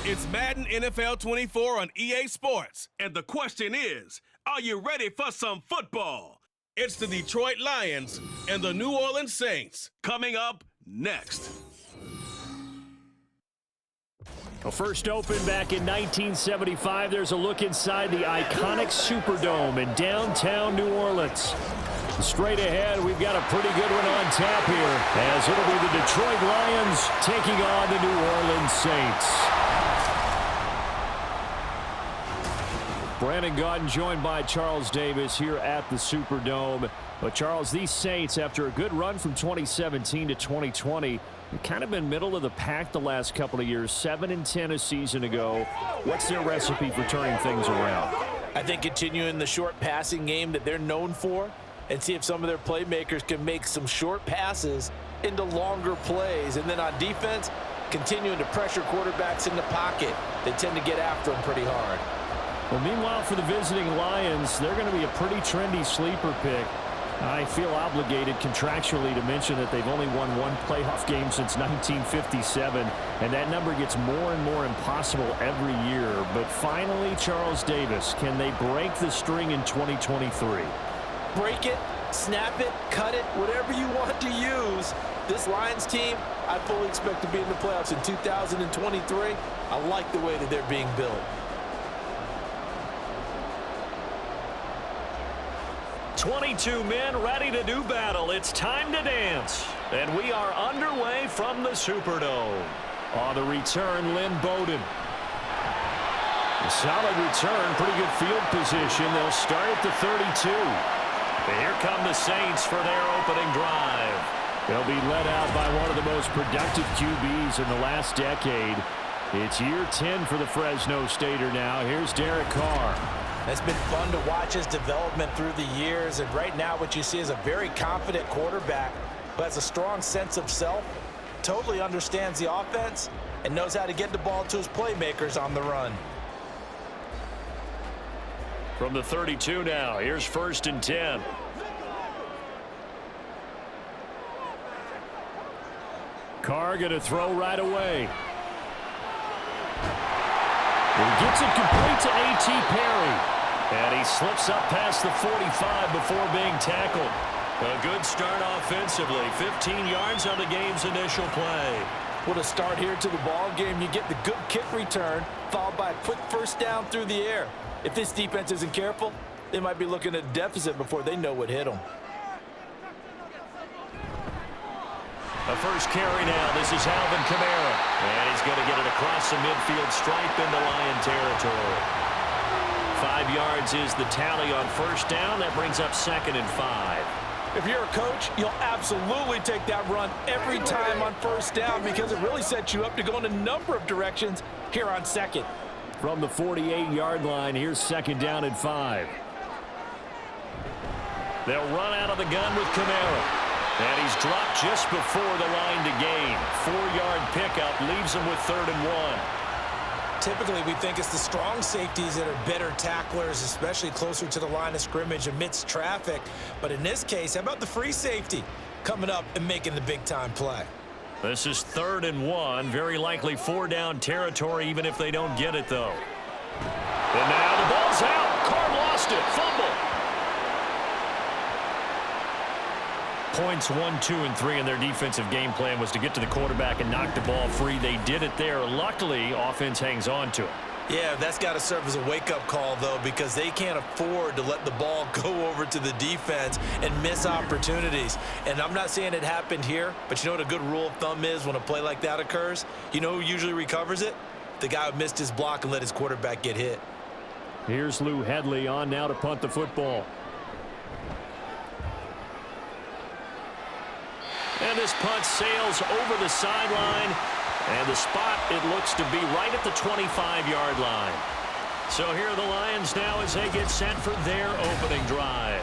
It's Madden NFL 24 on EA Sports. And the question is, are you ready for some football? It's the Detroit Lions and the New Orleans Saints. Coming up next. Well, first opened back in 1975, there's a look inside the iconic Superdome in downtown New Orleans. Straight ahead, we've got a pretty good one on tap here, as it'll be the Detroit Lions taking on the New Orleans Saints. Brandon Gaudin joined by Charles Davis here at the Superdome. But Charles, these Saints, after a good run from 2017 to 2020, they've kind of been middle of the pack the last couple of years, 7-10 a season ago. What's their recipe for turning things around? I think continuing the short passing game that they're known for, and see if some of their playmakers can make some short passes into longer plays. And then on defense, continuing to pressure quarterbacks in the pocket. They tend to get after them pretty hard. Well, meanwhile, for the visiting Lions, they're going to be a pretty trendy sleeper pick. I feel obligated contractually to mention that they've only won one playoff game since 1957, and that number gets more and more impossible every year. But finally, Charles Davis, can they break the string in 2023? Break it, snap it, cut it, whatever you want to use. This Lions team, I fully expect to be in the playoffs in 2023. I like the way that they're being built. 22 men ready to do battle. It's time to dance. And we are underway from the Superdome. On the return, Lynn Bowden. A solid return, pretty good field position. They'll start at the 32. And here come the Saints for their opening drive. They'll be led out by one of the most productive QBs in the last decade. It's year 10 for the Fresno Stater now. Here's Derek Carr. It's been fun to watch his development through the years, and right now what you see is a very confident quarterback who has a strong sense of self, totally understands the offense, and knows how to get the ball to his playmakers on the run. From the 32 now, here's 1st and 10. Carr going to throw right away. He gets it complete to A.T. Perry. And he slips up past the 45 before being tackled. A good start offensively. 15 yards on the game's initial play. What a start here to the ball game. You get the good kick return, followed by a quick first down through the air. If this defense isn't careful, they might be looking at a deficit before they know what hit them. A first carry now. This is Alvin Kamara. And he's going to get it across the midfield stripe into Lion territory. 5 yards is the tally on first down. That brings up 2nd and 5. If you're a coach, you'll absolutely take that run every time on first down because it really sets you up to go in a number of directions here on 2nd. From the 48-yard line, here's 2nd down and 5. They'll run out of the gun with Kamara. And he's dropped just before the line to gain. 4-yard pickup leaves him with 3rd and 1. Typically, we think it's the strong safeties that are better tacklers, especially closer to the line of scrimmage amidst traffic. But in this case, how about the free safety coming up and making the big-time play? This is 3rd and 1. Very likely 4-down territory, even if they don't get it, though. And now the ball's out. Carr lost it. Fumble. Points 1, 2, and 3 in their defensive game plan was to get to the quarterback and knock the ball free. They did it there. Luckily, offense hangs on to it. Yeah, that's got to serve as a wake-up call, though, because they can't afford to let the ball go over to the defense and miss opportunities. And I'm not saying it happened here, but you know what a good rule of thumb is when a play like that occurs? You know who usually recovers it? The guy who missed his block and let his quarterback get hit. Here's Lou Hedley on now to punt the football. And this punt sails over the sideline. And the spot, it looks to be right at the 25-yard line. So here are the Lions now as they get set for their opening drive.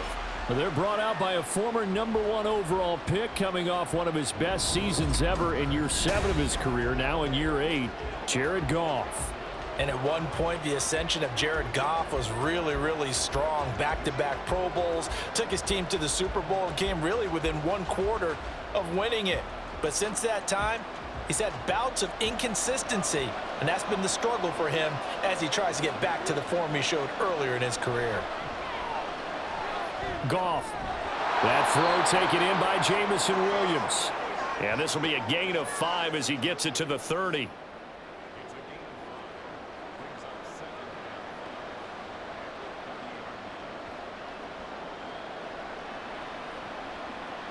They're brought out by a former #1 overall pick coming off one of his best seasons ever in year 7 of his career, now in year 8, Jared Goff. And at one point, the ascension of Jared Goff was really, really strong. Back-to-back Pro Bowls, took his team to the Super Bowl and came really within 1 quarter of winning it. But since that time, He's had bouts of inconsistency, and that's been the struggle for him as he tries to get back to the form he showed earlier in his career. Goff. That throw taken in by Jamison Williams. And this will be a gain of 5 as he gets it to the 30.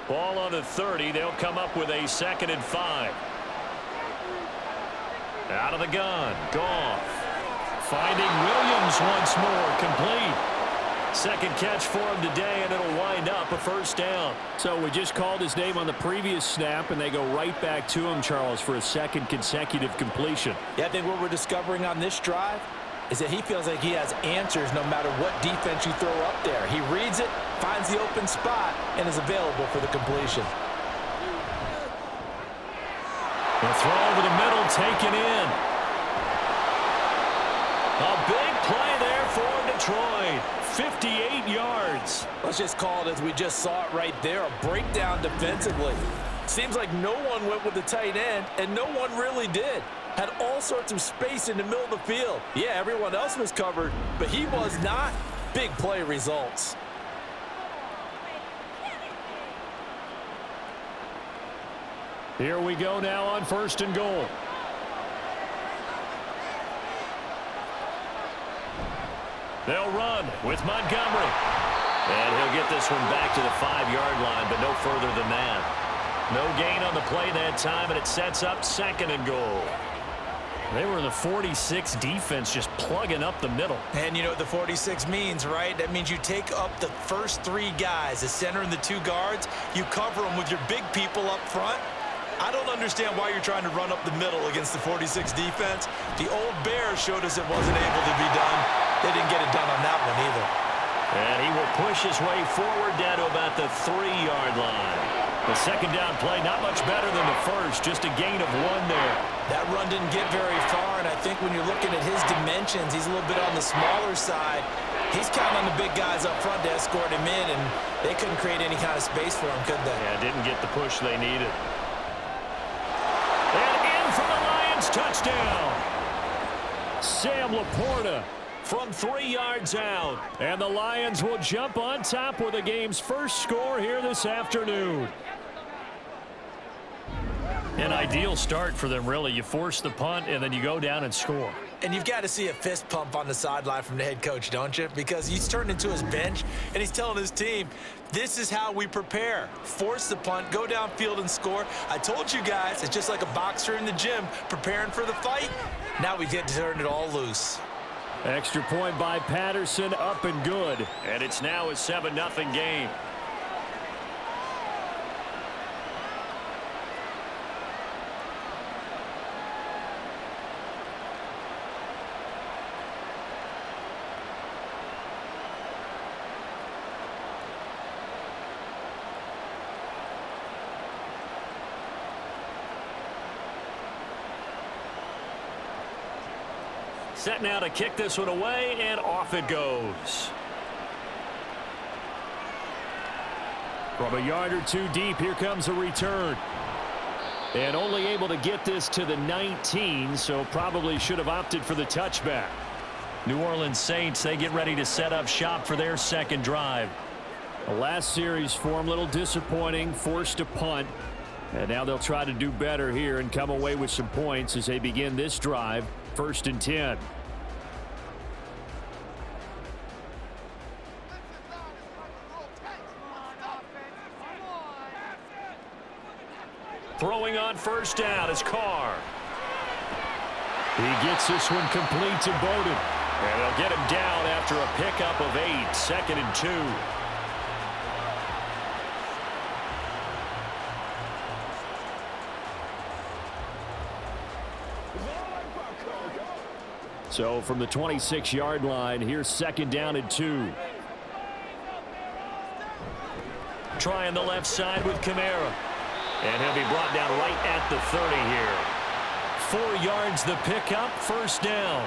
Ball on the 30. They'll come up with a 2nd and 5. Out of the gun. Goff. Finding Williams once more. Complete. Second catch for him today, and it'll wind up a 1st down. So we just called his name on the previous snap, and they go right back to him, Charles, for a 2nd consecutive completion. Yeah, I think what we're discovering on this drive is that he feels like he has answers no matter what defense you throw up there. He reads it, finds the open spot, and is available for the completion. The throw over the middle taken in. A big play there for Detroit. 58 yards. Let's just call it as we just saw it right there, a breakdown defensively. Seems like no one went with the tight end, and no one really did. Had all sorts of space in the middle of the field. Yeah, everyone else was covered, but he was not. Big play results. Here we go now on 1st and goal. They'll run with Montgomery. And he'll get this one back to the 5-yard line, but no further than that. No gain on the play that time, and it sets up 2nd and goal. They were in the 46 defense just plugging up the middle. And you know what the 46 means, right? That means you take up the first 3 guys, the center and the 2 guards. You cover them with your big people up front. I don't understand why you're trying to run up the middle against the 46 defense. The old Bears showed us it wasn't able to be done. They didn't get it done on that one either. And he will push his way forward down to about the 3-yard line. The 2nd down play, not much better than the first, just a gain of 1 there. That run didn't get very far, and I think when you're looking at his dimensions, he's a little bit on the smaller side. He's counting on the big guys up front to escort him in, and they couldn't create any kind of space for him, could they? Yeah, didn't get the push they needed. And in for the Lions, touchdown. Sam Laporta from 3 yards out. And the Lions will jump on top with the game's first score here this afternoon. An ideal start for them, really. You force the punt, and then you go down and score. And you've got to see a fist pump on the sideline from the head coach, don't you? Because he's turned into his bench, and he's telling his team, this is how we prepare. Force the punt, go downfield and score. I told you guys, it's just like a boxer in the gym preparing for the fight. Now we get to turn it all loose. Extra point by Patterson, up and good. And it's now a 7-0 game. Set now to kick this one away, and off it goes. From a yard or 2 deep, here comes a return. And only able to get this to the 19, so probably should have opted for the touchback. New Orleans Saints, they get ready to set up shop for their 2nd drive. The last series for them, a little disappointing, forced a punt. And now they'll try to do better here and come away with some points as they begin this drive. 1st and 10. Throwing on 1st down is Carr. He gets this one complete to Bowden. And they'll get him down after a pickup of 8. 2nd and 2. So from the 26-yard line, here's 2nd down and 2. Trying the left side with Kamara. And he'll be brought down right at the 30 here. 4 yards the pickup, 1st down.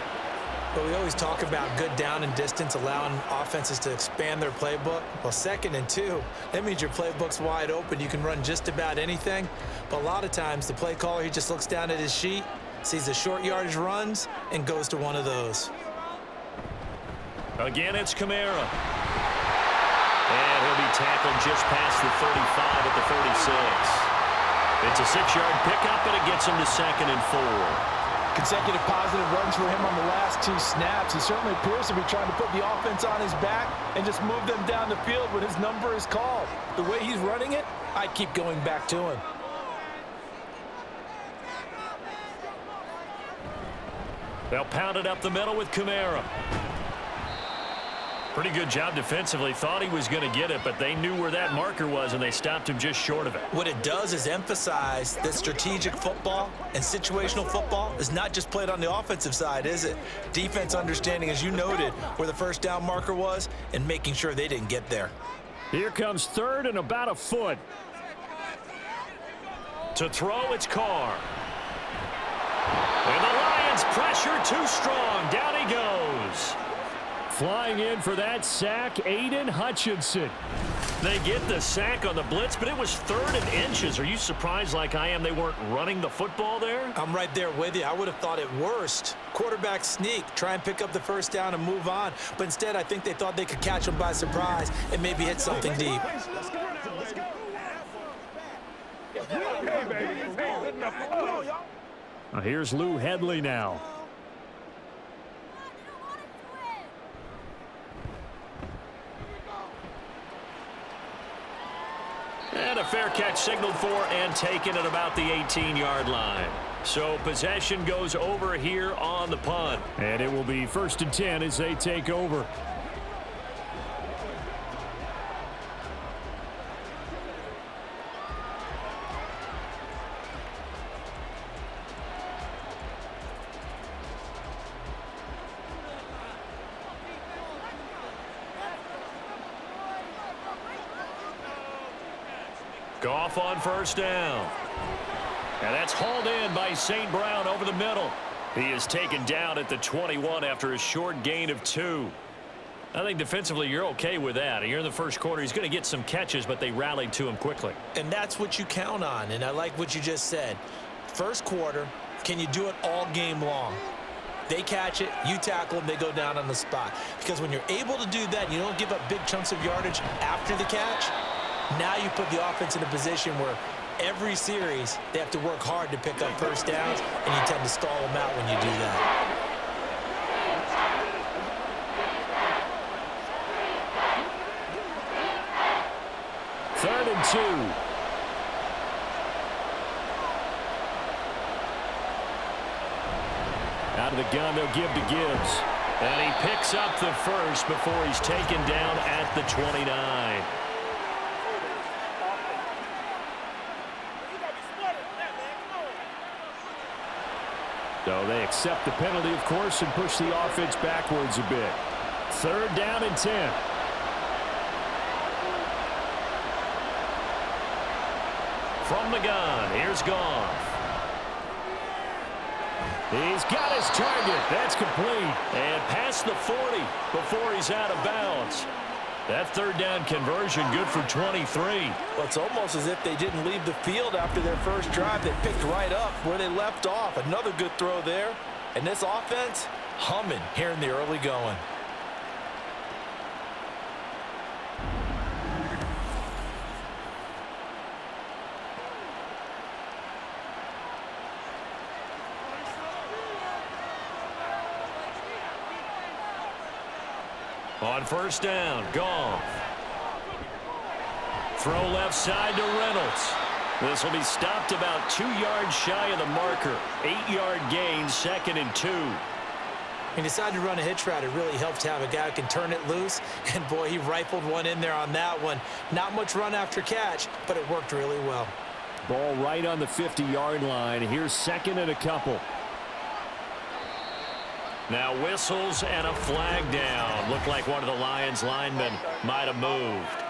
But we always talk about good down and distance, allowing offenses to expand their playbook. Well, 2nd and 2, that means your playbook's wide open. You can run just about anything. But a lot of times, the play caller, he just looks down at his sheet, sees the short yardage runs, and goes to one of those. Again, it's Kamara. And he'll be tackled just past the 35 at the 46. It's a 6-yard pickup, and it gets him to 2nd and 4. Consecutive positive runs for him on the last 2 snaps. He certainly appears to be trying to put the offense on his back and just move them down the field when his number is called. The way he's running it, I keep going back to him. They'll pound it up the middle with Kamara. Pretty good job defensively. Thought he was going to get it, but they knew where that marker was, and they stopped him just short of it. What it does is emphasize that strategic football and situational football is not just played on the offensive side, is it? Defense understanding, as you noted, where the first down marker was and making sure they didn't get there. Here comes 3rd and about a foot. To throw, it's Carr. And the Lions pressure too strong. Down he goes. Flying in for that sack, Aiden Hutchinson. They get the sack on the blitz, but it was 3rd and inches. Are you surprised like I am they weren't running the football there? I'm right there with you. I would have thought at worst, quarterback sneak, try and pick up the first down and move on. But instead, I think they thought they could catch him by surprise and maybe hit something deep. Here's Lou Headley now. And a fair catch signaled for and taken at about the 18-yard line. So possession goes over here on the punt. And it will be 1st and 10 as they take over. Goff on 1st down. And that's hauled in by St. Brown over the middle. He is taken down at the 21 after a short gain of 2. I think defensively you're okay with that. You're in the first quarter. He's going to get some catches, but they rallied to him quickly. And that's what you count on, and I like what you just said. First quarter, can you do it all game long? They catch it, you tackle them, they go down on the spot. Because when you're able to do that, you don't give up big chunks of yardage after the catch. Now you put the offense in a position where every series they have to work hard to pick up first downs, and you tend to stall them out when you do that. Third and 2. Out of the gun, they'll give to Gibbs. And he picks up the first before he's taken down at the 29. So they accept the penalty, of course, and push the offense backwards a bit. 3rd down and 10. From the gun, here's Goff. He's got his target. That's complete. And past the 40 before he's out of bounds. That 3rd down conversion good for 23. Well, it's almost as if they didn't leave the field after their first drive. They picked right up where they left off. Another good throw there. And this offense, humming here in the early going. On 1st down, Goff. Throw left side to Reynolds. This will be stopped about 2 yards shy of the marker. 8-yard gain, 2nd and 2. He decided to run a hitch route. It really helps to have a guy who can turn it loose. And, boy, he rifled one in there on that one. Not much run after catch, but it worked really well. Ball right on the 50-yard line. Here's 2nd and a couple. Now whistles and a flag down. Looked like one of the Lions linemen might have moved.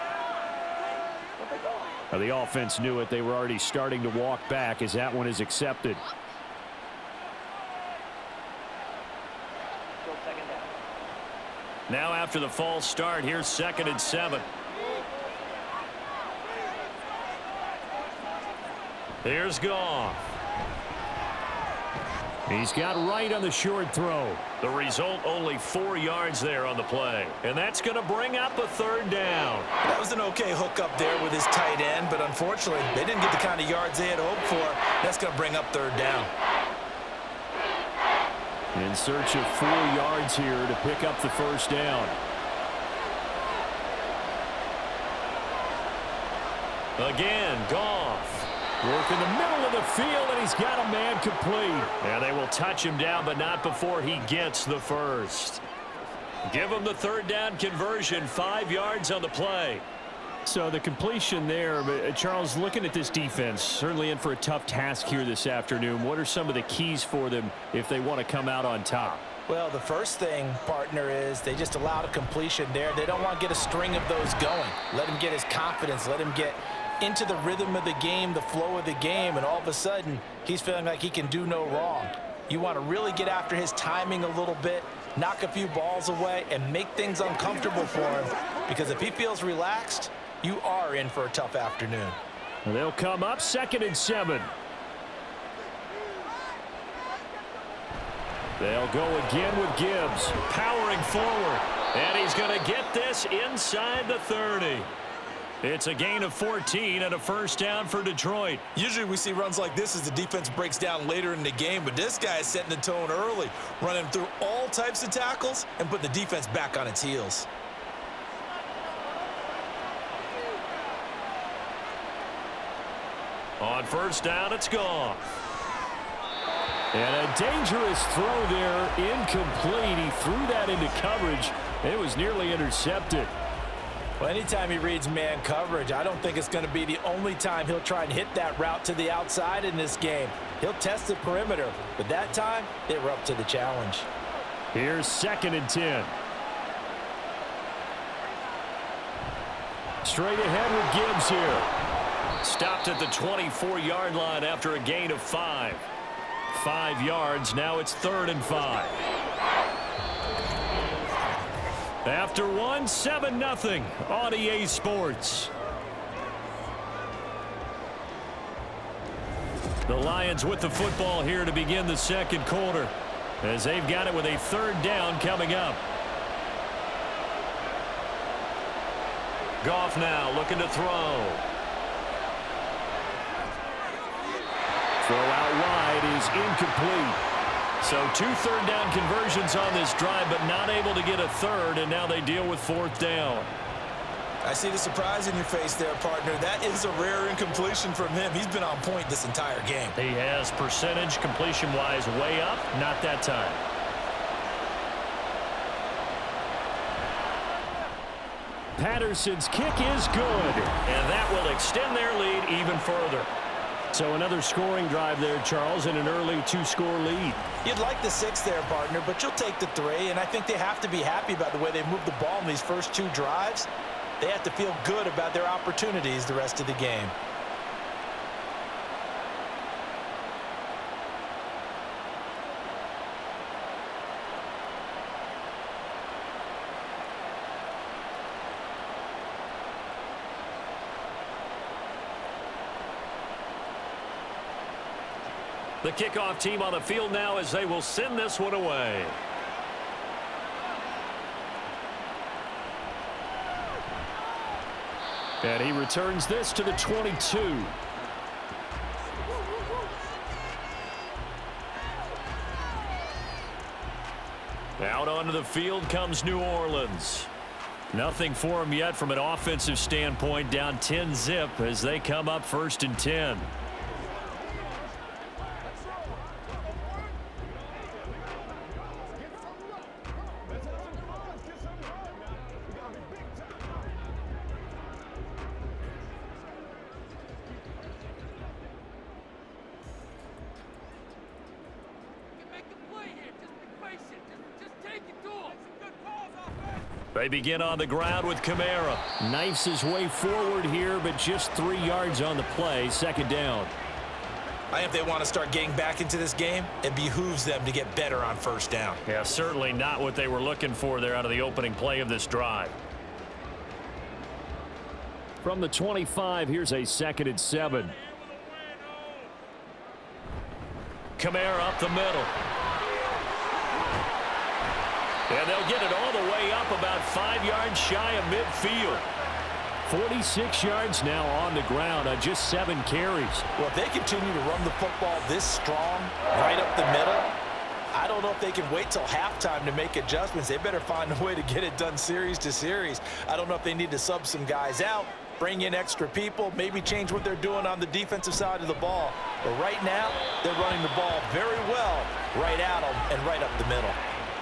Now the offense knew it. They were already starting to walk back as that one is accepted. Now after the false start, here's 2nd and 7. Here's Goff. He's got right on the short throw. The result, only 4 yards there on the play. And that's going to bring up a 3rd down. That was an okay hookup there with his tight end, but unfortunately, they didn't get the kind of yards they had hoped for. That's going to bring up 3rd down. In search of 4 yards here to pick up the 1st down. Again, Goff. Work in the middle of the field, and he's got a man complete. Yeah, they will touch him down, but not before he gets the 1st. Give him the 3rd down conversion, 5 yards on the play. So the completion there, but Charles, looking at this defense, certainly in for a tough task here this afternoon. What are some of the keys for them if they want to come out on top? Well, the first thing, partner, is they just allowed a completion there. They don't want to get a string of those going. Let him get his confidence. Let him get into the rhythm of the game, the flow of the game, and all of a sudden, he's feeling like he can do no wrong. You want to really get after his timing a little bit, knock a few balls away, and make things uncomfortable for him. Because if he feels relaxed, you are in for a tough afternoon. They'll come up 2nd and 7. They'll go again with Gibbs. Powering forward. And he's going to get this inside the 30. It's a gain of 14 and a 1st down for Detroit. Usually we see runs like this as the defense breaks down later in the game, but this guy is setting the tone early, running through all types of tackles and put the defense back on its heels. On 1st down, it's gone. And a dangerous throw there, incomplete. He threw that into coverage. It was nearly intercepted. Well, anytime he reads man coverage, I don't think it's going to be the only time he'll try and hit that route to the outside in this game. He'll test the perimeter, but that time, they were up to the challenge. Here's 2nd and 10. Straight ahead with Gibbs here. Stopped at the 24-yard line after a gain of 5. 5 yards, now it's 3rd and 5. After 1, 7-0 on EA Sports. The Lions with the football here to begin the 2nd quarter, as they've got it with a 3rd down coming up. Goff now looking to throw. Throw out wide is incomplete. So 2 3rd down conversions on this drive, but not able to get a 3rd, and now they deal with 4th down. I see the surprise in your face there, partner. That is a rare incompletion from him. He's been on point this entire game. He has percentage completion-wise way up, not that time. Patterson's kick is good. And that will extend their lead even further. So another scoring drive there, Charles, and an early 2-score lead. You'd like the 6 there, partner, but you'll take the 3, and I think they have to be happy about the way they moved the ball in these first 2 drives. They have to feel good about their opportunities the rest of the game. The kickoff team on the field now as they will send this one away. And he returns this to the 22. Out onto the field comes New Orleans. Nothing for them yet from an offensive standpoint, down 10-zip as they come up 1st and 10. They begin on the ground with Kamara. Knifes his way forward here, but just 3 yards on the play. 2nd down. I think if they want to start getting back into this game, it behooves them to get better on first down. Yeah, certainly not what they were looking for there out of the opening play of this drive. From the 25, here's a 2nd and 7. Kamara up the middle. And they'll get it all the way up about 5 yards shy of midfield. 46 yards now on the ground on just 7 carries. Well, if they continue to run the football this strong, right up the middle, I don't know if they can wait till halftime to make adjustments. They better find a way to get it done series to series. I don't know if they need to sub some guys out, bring in extra people, maybe change what they're doing on the defensive side of the ball. But right now, they're running the ball very well right at them and right up the middle.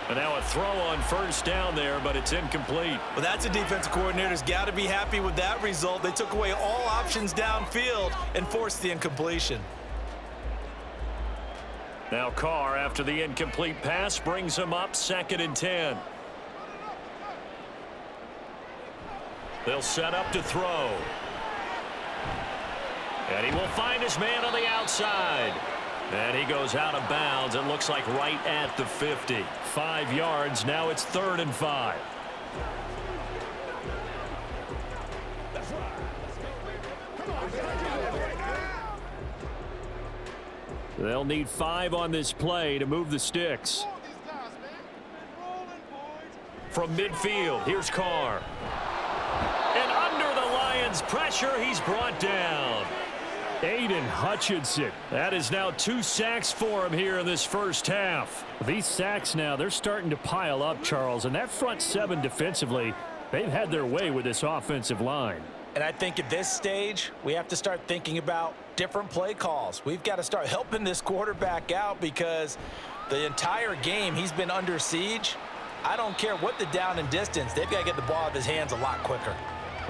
And now a throw on first down there, but it's incomplete. Well, that's a defensive coordinator's got to be happy with that result. They took away all options downfield and forced the incompletion. Now Carr, after the incomplete pass, brings him up 2nd and 10. They'll set up to throw. And he will find his man on the outside. And he goes out of bounds. It looks like right at the 50. 5 yards. Now it's 3rd and 5. They'll need 5 on this play to move the sticks. From midfield, here's Carr. And under the Lions' pressure, he's brought down. Aiden Hutchinson. That is now 2 sacks for him here in this first half. These sacks now, they're starting to pile up, Charles. And that front 7 defensively, they've had their way with this offensive line. And I think at this stage, we have to start thinking about different play calls. We've got to start helping this quarterback out because the entire game he's been under siege. I don't care what the down and distance. They've got to get the ball out of his hands a lot quicker.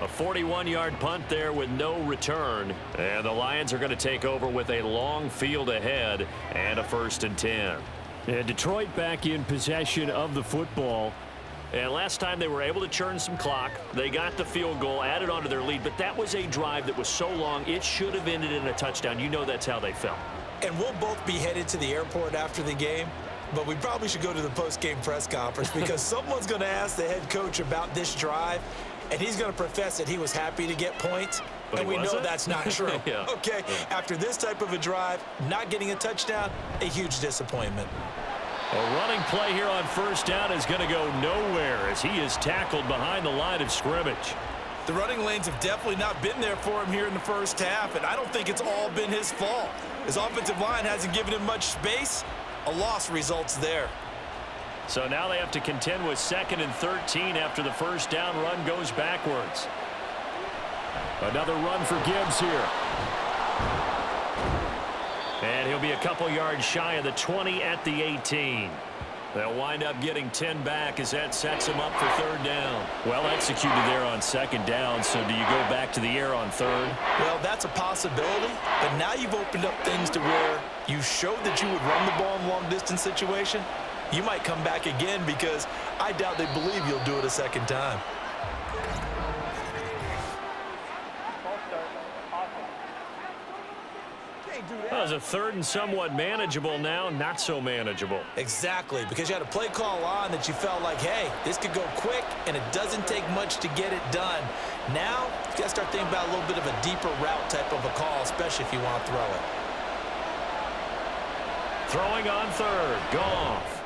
A 41-yard punt there with no return. And the Lions are going to take over with a long field ahead and a 1st and 10. And Detroit back in possession of the football. And last time they were able to churn some clock. They got the field goal, added onto their lead. But that was a drive that was so long, it should have ended in a touchdown. You know that's how they felt. And we'll both be headed to the airport after the game. But we probably should go to the post-game press conference because someone's going to ask the head coach about this drive. And he's going to profess that he was happy to get points. But and we know that's not true. Yeah. Okay, Yeah. After this type of a drive, not getting a touchdown, a huge disappointment. A running play here on first down is going to go nowhere as he is tackled behind the line of scrimmage. The running lanes have definitely not been there for him here in the first half, and I don't think it's all been his fault. His offensive line hasn't given him much space. A loss results there. So now they have to contend with 2nd and 13 after the first down run goes backwards. Another run for Gibbs here. And he'll be a couple yards shy of the 20 at the 18. They'll wind up getting 10 back as that sets them up for 3rd down. Well executed there on 2nd down, so do you go back to the air on 3rd? Well, that's a possibility, but now you've opened up things to where you showed that you would run the ball in long-distance situation. You might come back again because I doubt they believe you'll do it a 2nd time. That was a 3rd and somewhat manageable, now not so manageable. Exactly, because you had a play call on that you felt like, hey, this could go quick, and it doesn't take much to get it done. Now, you got to start thinking about a little bit of a deeper route type of a call, especially if you want to throw it. Throwing on 3rd, Goff.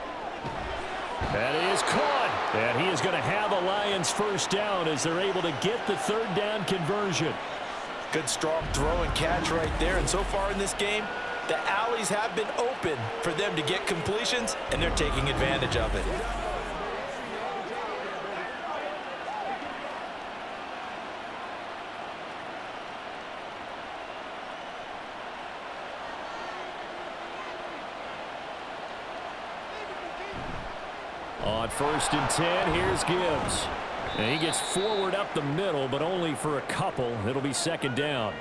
That is caught. And he is going to have a Lions first down as they're able to get the 3rd down conversion. Good strong throw and catch right there. And so far in this game, the alleys have been open for them to get completions, and they're taking advantage of it. On 1st and 10, here's Gibbs. And he gets forward up the middle, but only for a couple. It'll be 2nd down.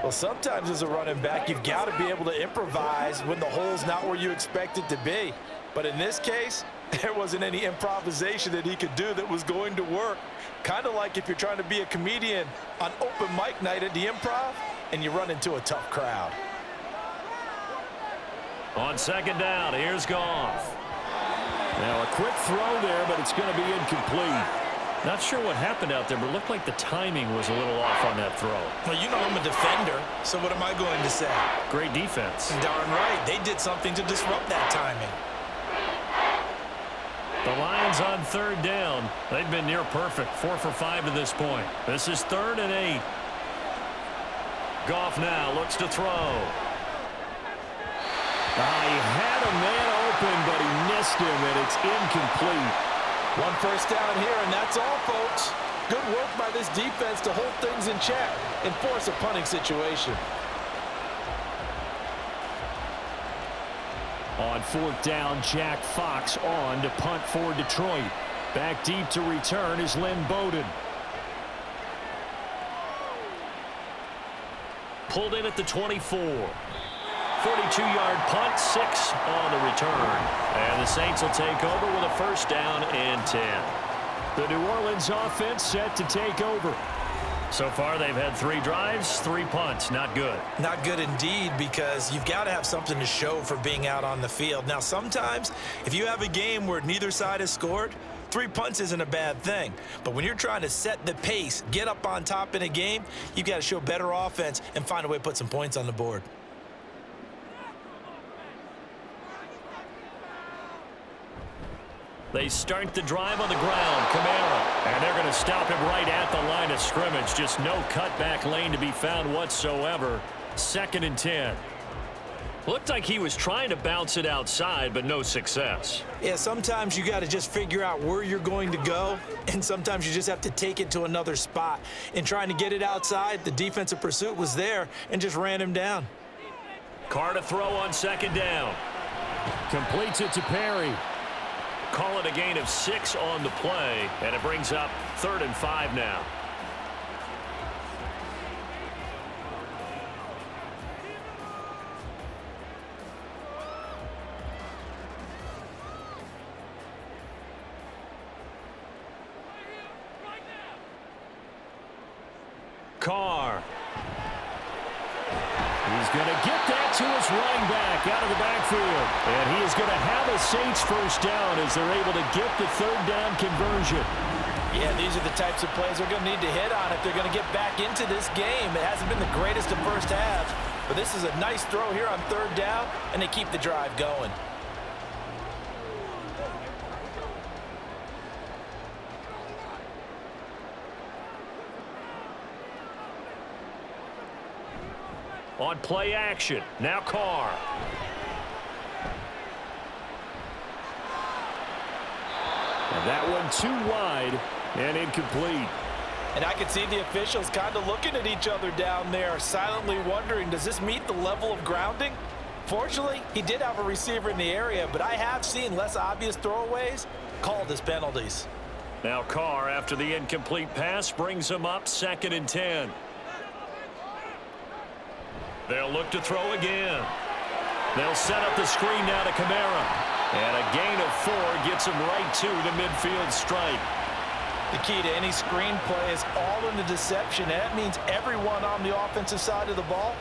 Well, sometimes as a running back, you've got to be able to improvise when the hole's not where you expect it to be. But in this case, there wasn't any improvisation that he could do that was going to work. Kind of like if you're trying to be a comedian on open mic night at the Improv and you run into a tough crowd. On second down, here's Goff. Now a quick throw there, but it's going to be incomplete. Not sure what happened out there, but it looked like the timing was a little off on that throw. Well, you know I'm a defender, so what am I going to say? Great defense. Darn right. They did something to disrupt that timing. The Lions on third down. They've been near perfect, 4 for 5 to this point. This is 3rd and 8. Goff now looks to throw. He had a man open, but he missed him, and it's incomplete. 1 first down here, and that's all, folks. Good work by this defense to hold things in check and force a punting situation. On 4th down, Jack Fox on to punt for Detroit. Back deep to return is Lynn Bowden. Pulled in at the 24. 42-yard punt, 6 on the return. And the Saints will take over with a 1st down and 10. The New Orleans offense set to take over. So far, they've had 3 drives, 3 punts. Not good. Not good indeed, because you've got to have something to show for being out on the field. Now, sometimes, if you have a game where neither side has scored, 3 punts isn't a bad thing. But when you're trying to set the pace, get up on top in a game, you've got to show better offense and find a way to put some points on the board. They start the drive on the ground. Kamara. And they're going to stop him right at the line of scrimmage. Just no cutback lane to be found whatsoever. 2nd and 10. Looked like he was trying to bounce it outside, but no success. Yeah, sometimes you got to just figure out where you're going to go, and sometimes you just have to take it to another spot. In trying to get it outside, the defensive pursuit was there and just ran him down. Carr to throw on 2nd down. Completes it to Perry. Call it a gain of 6 on the play, and it brings up 3rd and 5 now. Carr. He's going to get that to his running back out of the backfield. And he is going to have a Saints 1st down as they're able to get the 3rd down conversion. Yeah, these are the types of plays they're going to need to hit on if they're going to get back into this game. It hasn't been the greatest of first halves, but this is a nice throw here on 3rd down, and they keep the drive going. On play action. Now Carr. And that one too wide and incomplete. And I could see the officials kind of looking at each other down there, silently wondering, does this meet the level of grounding? Fortunately, he did have a receiver in the area, but I have seen less obvious throwaways called as penalties. Now Carr, after the incomplete pass, brings him up 2nd and 10. They'll look to throw again. They'll set up the screen now to Kamara. And a gain of 4 gets him right to the midfield stripe. The key to any screen play is all in the deception. That means everyone on the offensive side of the ball.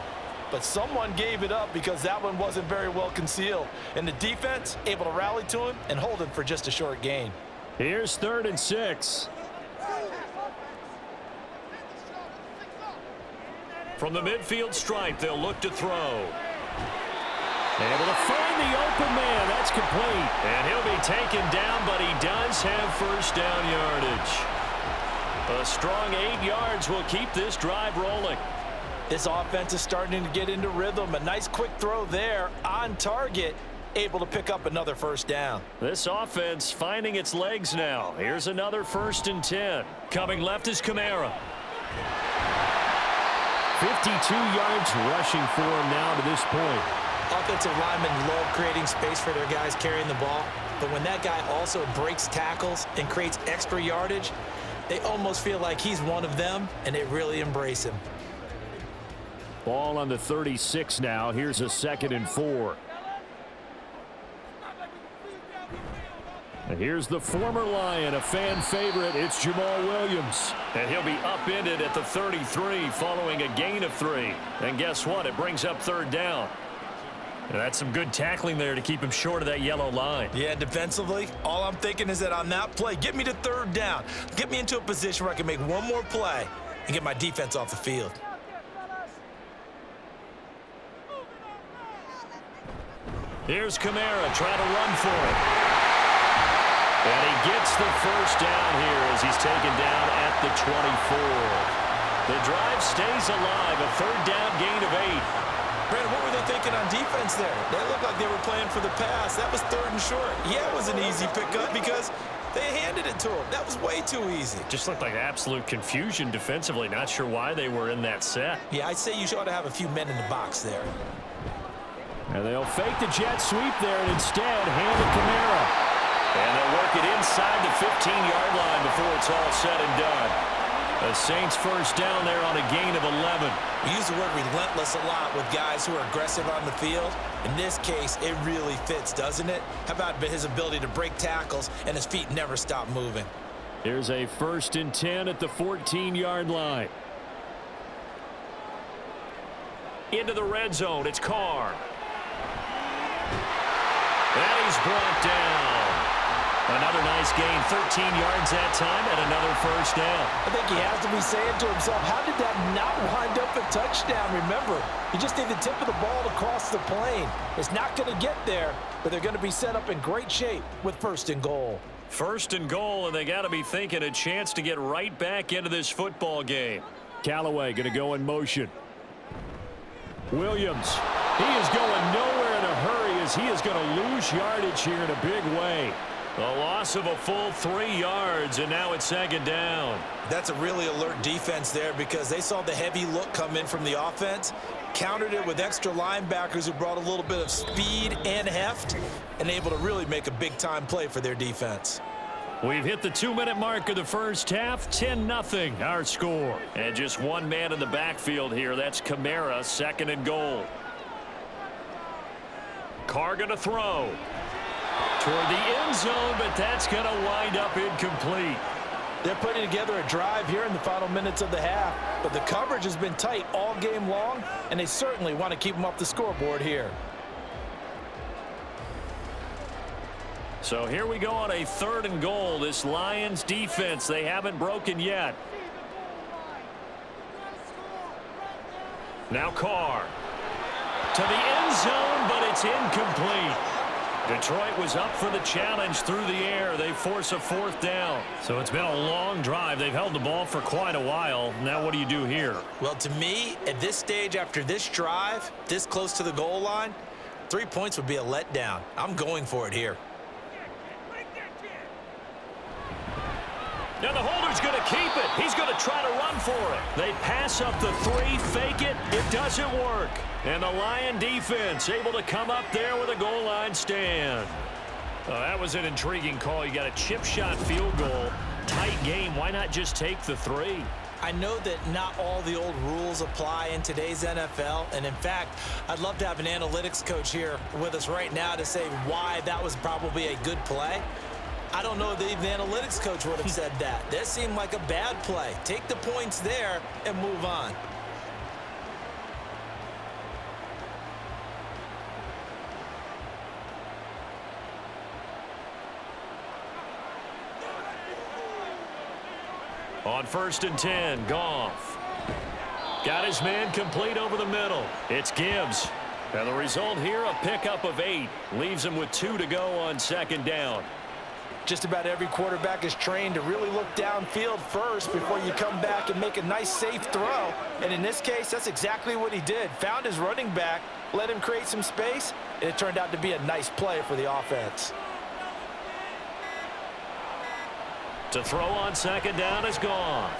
But someone gave it up because that one wasn't very well concealed. And the defense able to rally to him and hold him for just a short gain. Here's 3rd and 6. From the midfield stripe, they'll look to throw. Able to find the open man. That's complete. And he'll be taken down, but he does have 1st down yardage. A strong 8 yards will keep this drive rolling. This offense is starting to get into rhythm. A nice quick throw there on target, able to pick up another 1st down. This offense finding its legs now. Here's another 1st and 10. Coming left is Kamara. 52 yards rushing for him now to this point. Offensive linemen love creating space for their guys carrying the ball, but when that guy also breaks tackles and creates extra yardage, they almost feel like he's one of them, and they really embrace him. Ball on the 36 now. Here's a 2nd and 4. And here's the former Lion, a fan favorite. It's Jamal Williams. And he'll be upended at the 33 following a gain of 3. And guess what? It brings up 3rd down. That's some good tackling there to keep him short of that yellow line. Yeah, defensively, all I'm thinking is that on that play, get me to third down. Get me into a position where I can make one more play and get my defense off the field. Here's Kamara trying to run for it. And he gets the first down here as he's taken down at the 24. The drive stays alive, a third down gain of 8. Brandon, what were they thinking on defense there? They looked like they were playing for the pass. That was third and short. Yeah, it was an easy pickup because they handed it to him. That was way too easy. Just looked like absolute confusion defensively. Not sure why they were in that set. Yeah, I'd say you ought to have a few men in the box there. And they'll fake the jet sweep there and instead hand it to Kamara. And they'll work it inside the 15-yard line before it's all said and done. The Saints first down there on a gain of 11. We use the word relentless a lot with guys who are aggressive on the field. In this case, it really fits, doesn't it? How about his ability to break tackles and his feet never stop moving? Here's a 1st and 10 at the 14-yard line. Into the red zone, it's Carr. And he's brought down. Another nice gain, 13 yards that time, and another first down. I think he has to be saying to himself, how did that not wind up a touchdown? Remember, you just need the tip of the ball to cross the plane. It's not going to get there, but they're going to be set up in great shape with 1st and goal. 1st and goal, and they got to be thinking a chance to get right back into this football game. Callaway going to go in motion. Williams, he is going nowhere in a hurry as he is going to lose yardage here in a big way. A loss of a full 3 yards, and now it's 2nd down. That's a really alert defense there because they saw the heavy look come in from the offense, countered it with extra linebackers who brought a little bit of speed and heft, and able to really make a big-time play for their defense. We've hit the 2-minute mark of the first half, 10-0 our score. And just one man in the backfield here, that's Kamara, 2nd and goal. Carr going to throw. Toward the end zone, but that's going to wind up incomplete. They're putting together a drive here in the final minutes of the half, but the coverage has been tight all game long, and they certainly want to keep them off the scoreboard here. So here we go on a 3rd and goal. This Lions defense, they haven't broken yet. Now Carr. To the end zone, but it's incomplete. Detroit was up for the challenge through the air. They force a 4th down. So it's been a long drive. They've held the ball for quite a while. Now what do you do here? Well, to me, at this stage after this drive, this close to the goal line, 3 points would be a letdown. I'm going for it here. Now the holder's going to keep it. He's going to try to run for it. They pass up the 3, fake it. It doesn't work. And the Lion defense able to come up there with a goal line stand. Well, that was an intriguing call. You got a chip shot field goal. Tight game. Why not just take the 3? I know that not all the old rules apply in today's NFL, and in fact, I'd love to have an analytics coach here with us right now to say why that was probably a good play. I don't know that even the analytics coach would have said that. That seemed like a bad play. Take the points there and move on. On 1st and 10, Goff. Got his man complete over the middle. It's Gibbs. And the result here, a pickup of 8. Leaves him with 2 to go on 2nd down. Just about every quarterback is trained to really look downfield first before you come back and make a nice, safe throw. And in this case, that's exactly what he did. Found his running back, let him create some space, and it turned out to be a nice play for the offense. To throw on 2nd down is Goff.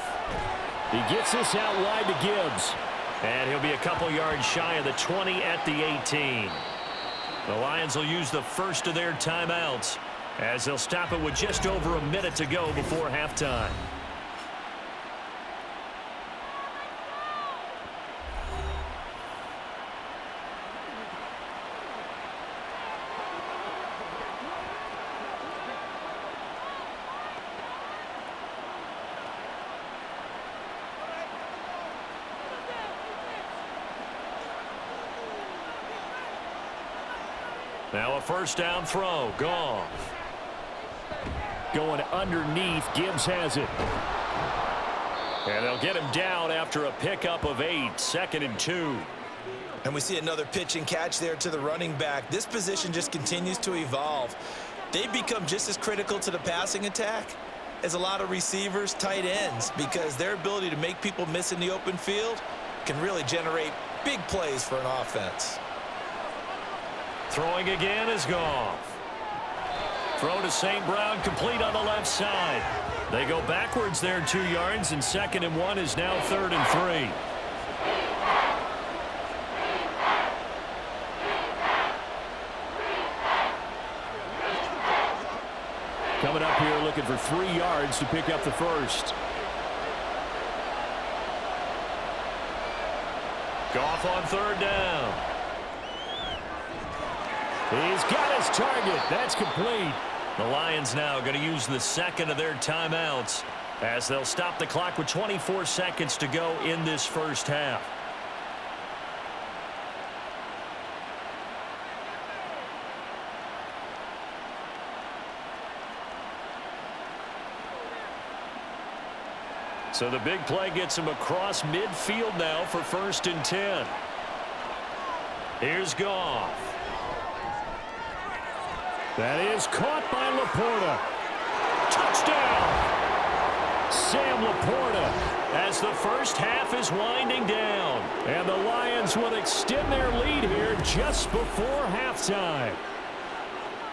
He gets this out wide to Gibbs. And he'll be a couple yards shy of the 20 at the 18. The Lions will use the first of their timeouts as they'll stop it with just over a minute to go before halftime. Now a first down throw. Goff. Going underneath. Gibbs has it. And they'll get him down after a pickup of 8. 2nd and 2. And we see another pitch and catch there to the running back. This position just continues to evolve. They've become just as critical to the passing attack as a lot of receivers, tight ends, because their ability to make people miss in the open field can really generate big plays for an offense. Throwing again is Goff. Throw to St. Brown, complete on the left side. They go backwards there 2 yards, and 2nd and 1 is now 3rd and 3. Coming up here looking for 3 yards to pick up the first. Goff on 3rd down. He's got his target. That's complete. The Lions now going to use the 2nd of their timeouts as they'll stop the clock with 24 seconds to go in this first half. So the big play gets him across midfield now for 1st and 10. Here's Goff. That is caught by Laporta. Touchdown! Sam Laporta as the first half is winding down. And the Lions will extend their lead here just before halftime.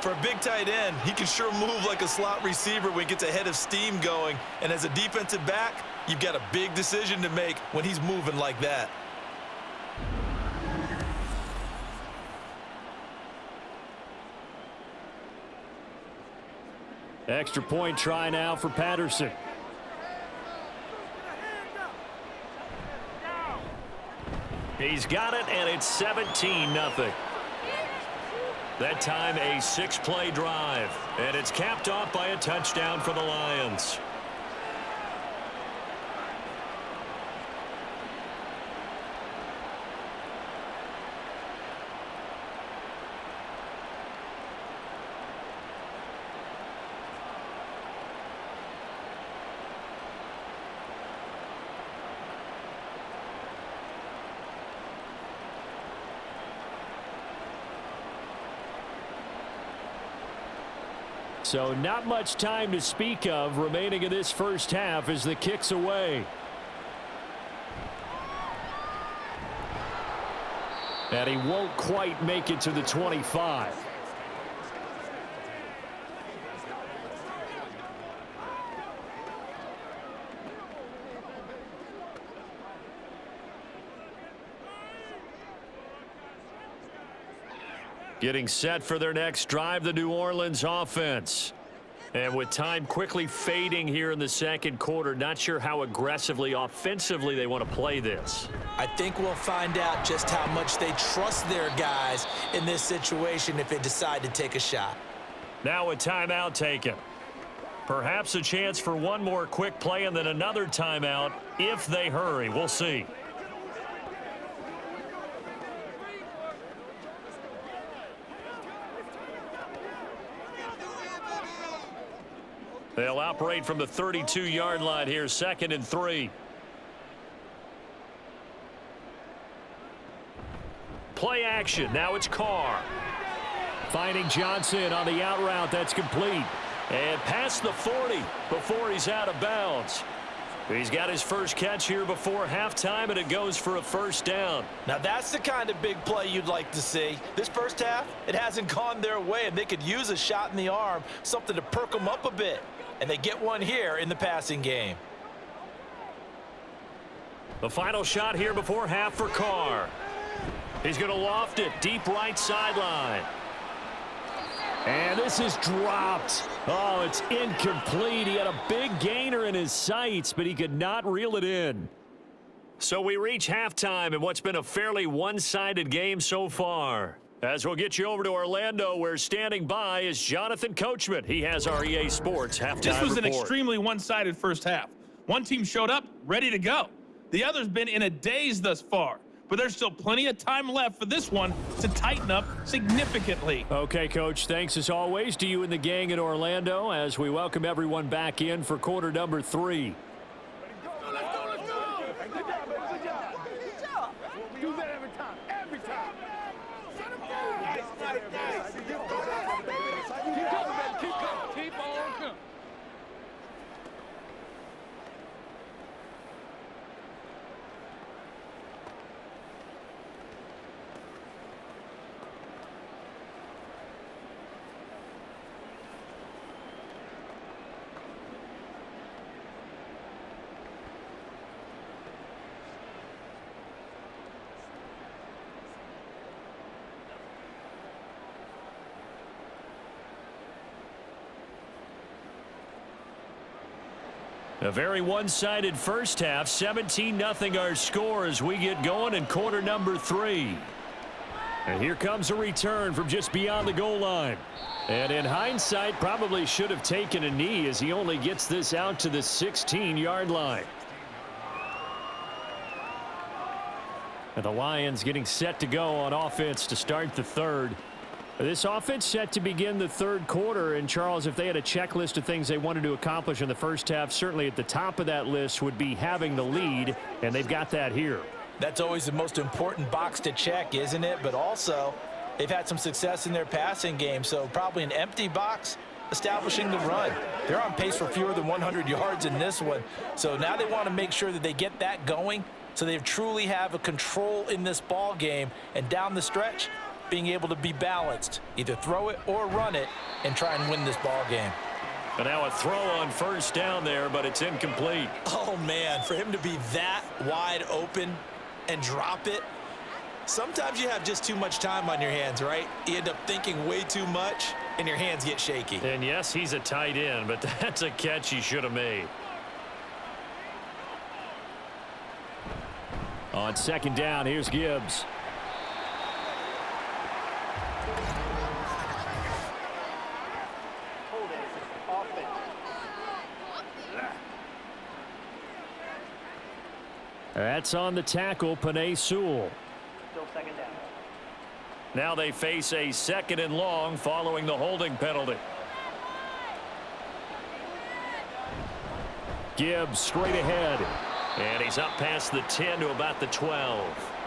For a big tight end, he can sure move like a slot receiver when he gets a head of steam going. And as a defensive back, you've got a big decision to make when he's moving like that. Extra point try now for Patterson. He's got it, and it's 17-0. That time a 6-play drive, and it's capped off by a touchdown for the Lions. So not much time to speak of remaining in this first half as the kick's away. And he won't quite make it to the 25. Getting set for their next drive, the New Orleans offense. And with time quickly fading here in the second quarter, not sure how aggressively, offensively they want to play this. I think we'll find out just how much they trust their guys in this situation if they decide to take a shot. Now a timeout taken. Perhaps a chance for one more quick play and then another timeout if they hurry. We'll see. They'll operate from the 32-yard line here, 2nd and 3. Play action. Now it's Carr. Finding Johnson on the out route. That's complete. And past the 40 before he's out of bounds. He's got his first catch here before halftime, and it goes for a first down. Now that's the kind of big play you'd like to see. This first half, it hasn't gone their way, and they could use a shot in the arm, something to perk them up a bit. And they get one here in the passing game. The final shot here before half for Carr. He's going to loft it deep right sideline. And this is dropped. Oh, it's incomplete. He had a big gainer in his sights, but he could not reel it in. So we reach halftime in what's been a fairly one-sided game so far. As we'll get you over to Orlando, where standing by is Jonathan Coachman. He has our EA Sports halftime report. This was an extremely one-sided first half. One team showed up ready to go. The other's been in a daze thus far. but there's still plenty of time left for this one to tighten up significantly. Okay, Coach, thanks as always to you and the gang in Orlando as we welcome everyone back in for quarter number 3. A very one-sided first half, 17-0 our score as we get going in quarter number 3. And here comes a return from just beyond the goal line. And in hindsight, probably should have taken a knee as he only gets this out to the 16-yard line. And the Lions getting set to go on offense to start the third. This offense set to begin the third quarter, and Charles, if they had a checklist of things they wanted to accomplish in the first half, certainly at the top of that list would be having the lead, and they've got that here. That's always the most important box to check, isn't it? But also, they've had some success in their passing game, so probably an empty box establishing the run. They're on pace for fewer than 100 yards in this one, so now they want to make sure that they get that going so they truly have a control in this ball game, and down the stretch, being able to be balanced, either throw it or run it, and try and win this ball game. But now a throw on first down there, but it's incomplete. Oh, man, for him to be that wide open and drop it, sometimes you have just too much time on your hands, right? You end up thinking way too much, and your hands get shaky. And yes, he's a tight end, but that's a catch he should have made. On second down, here's Gibbs. That's on the tackle, Panay Sewell. Still second down. Now they face a second and long following the holding penalty. Gibbs straight ahead. And he's up past the 10 to about the 12.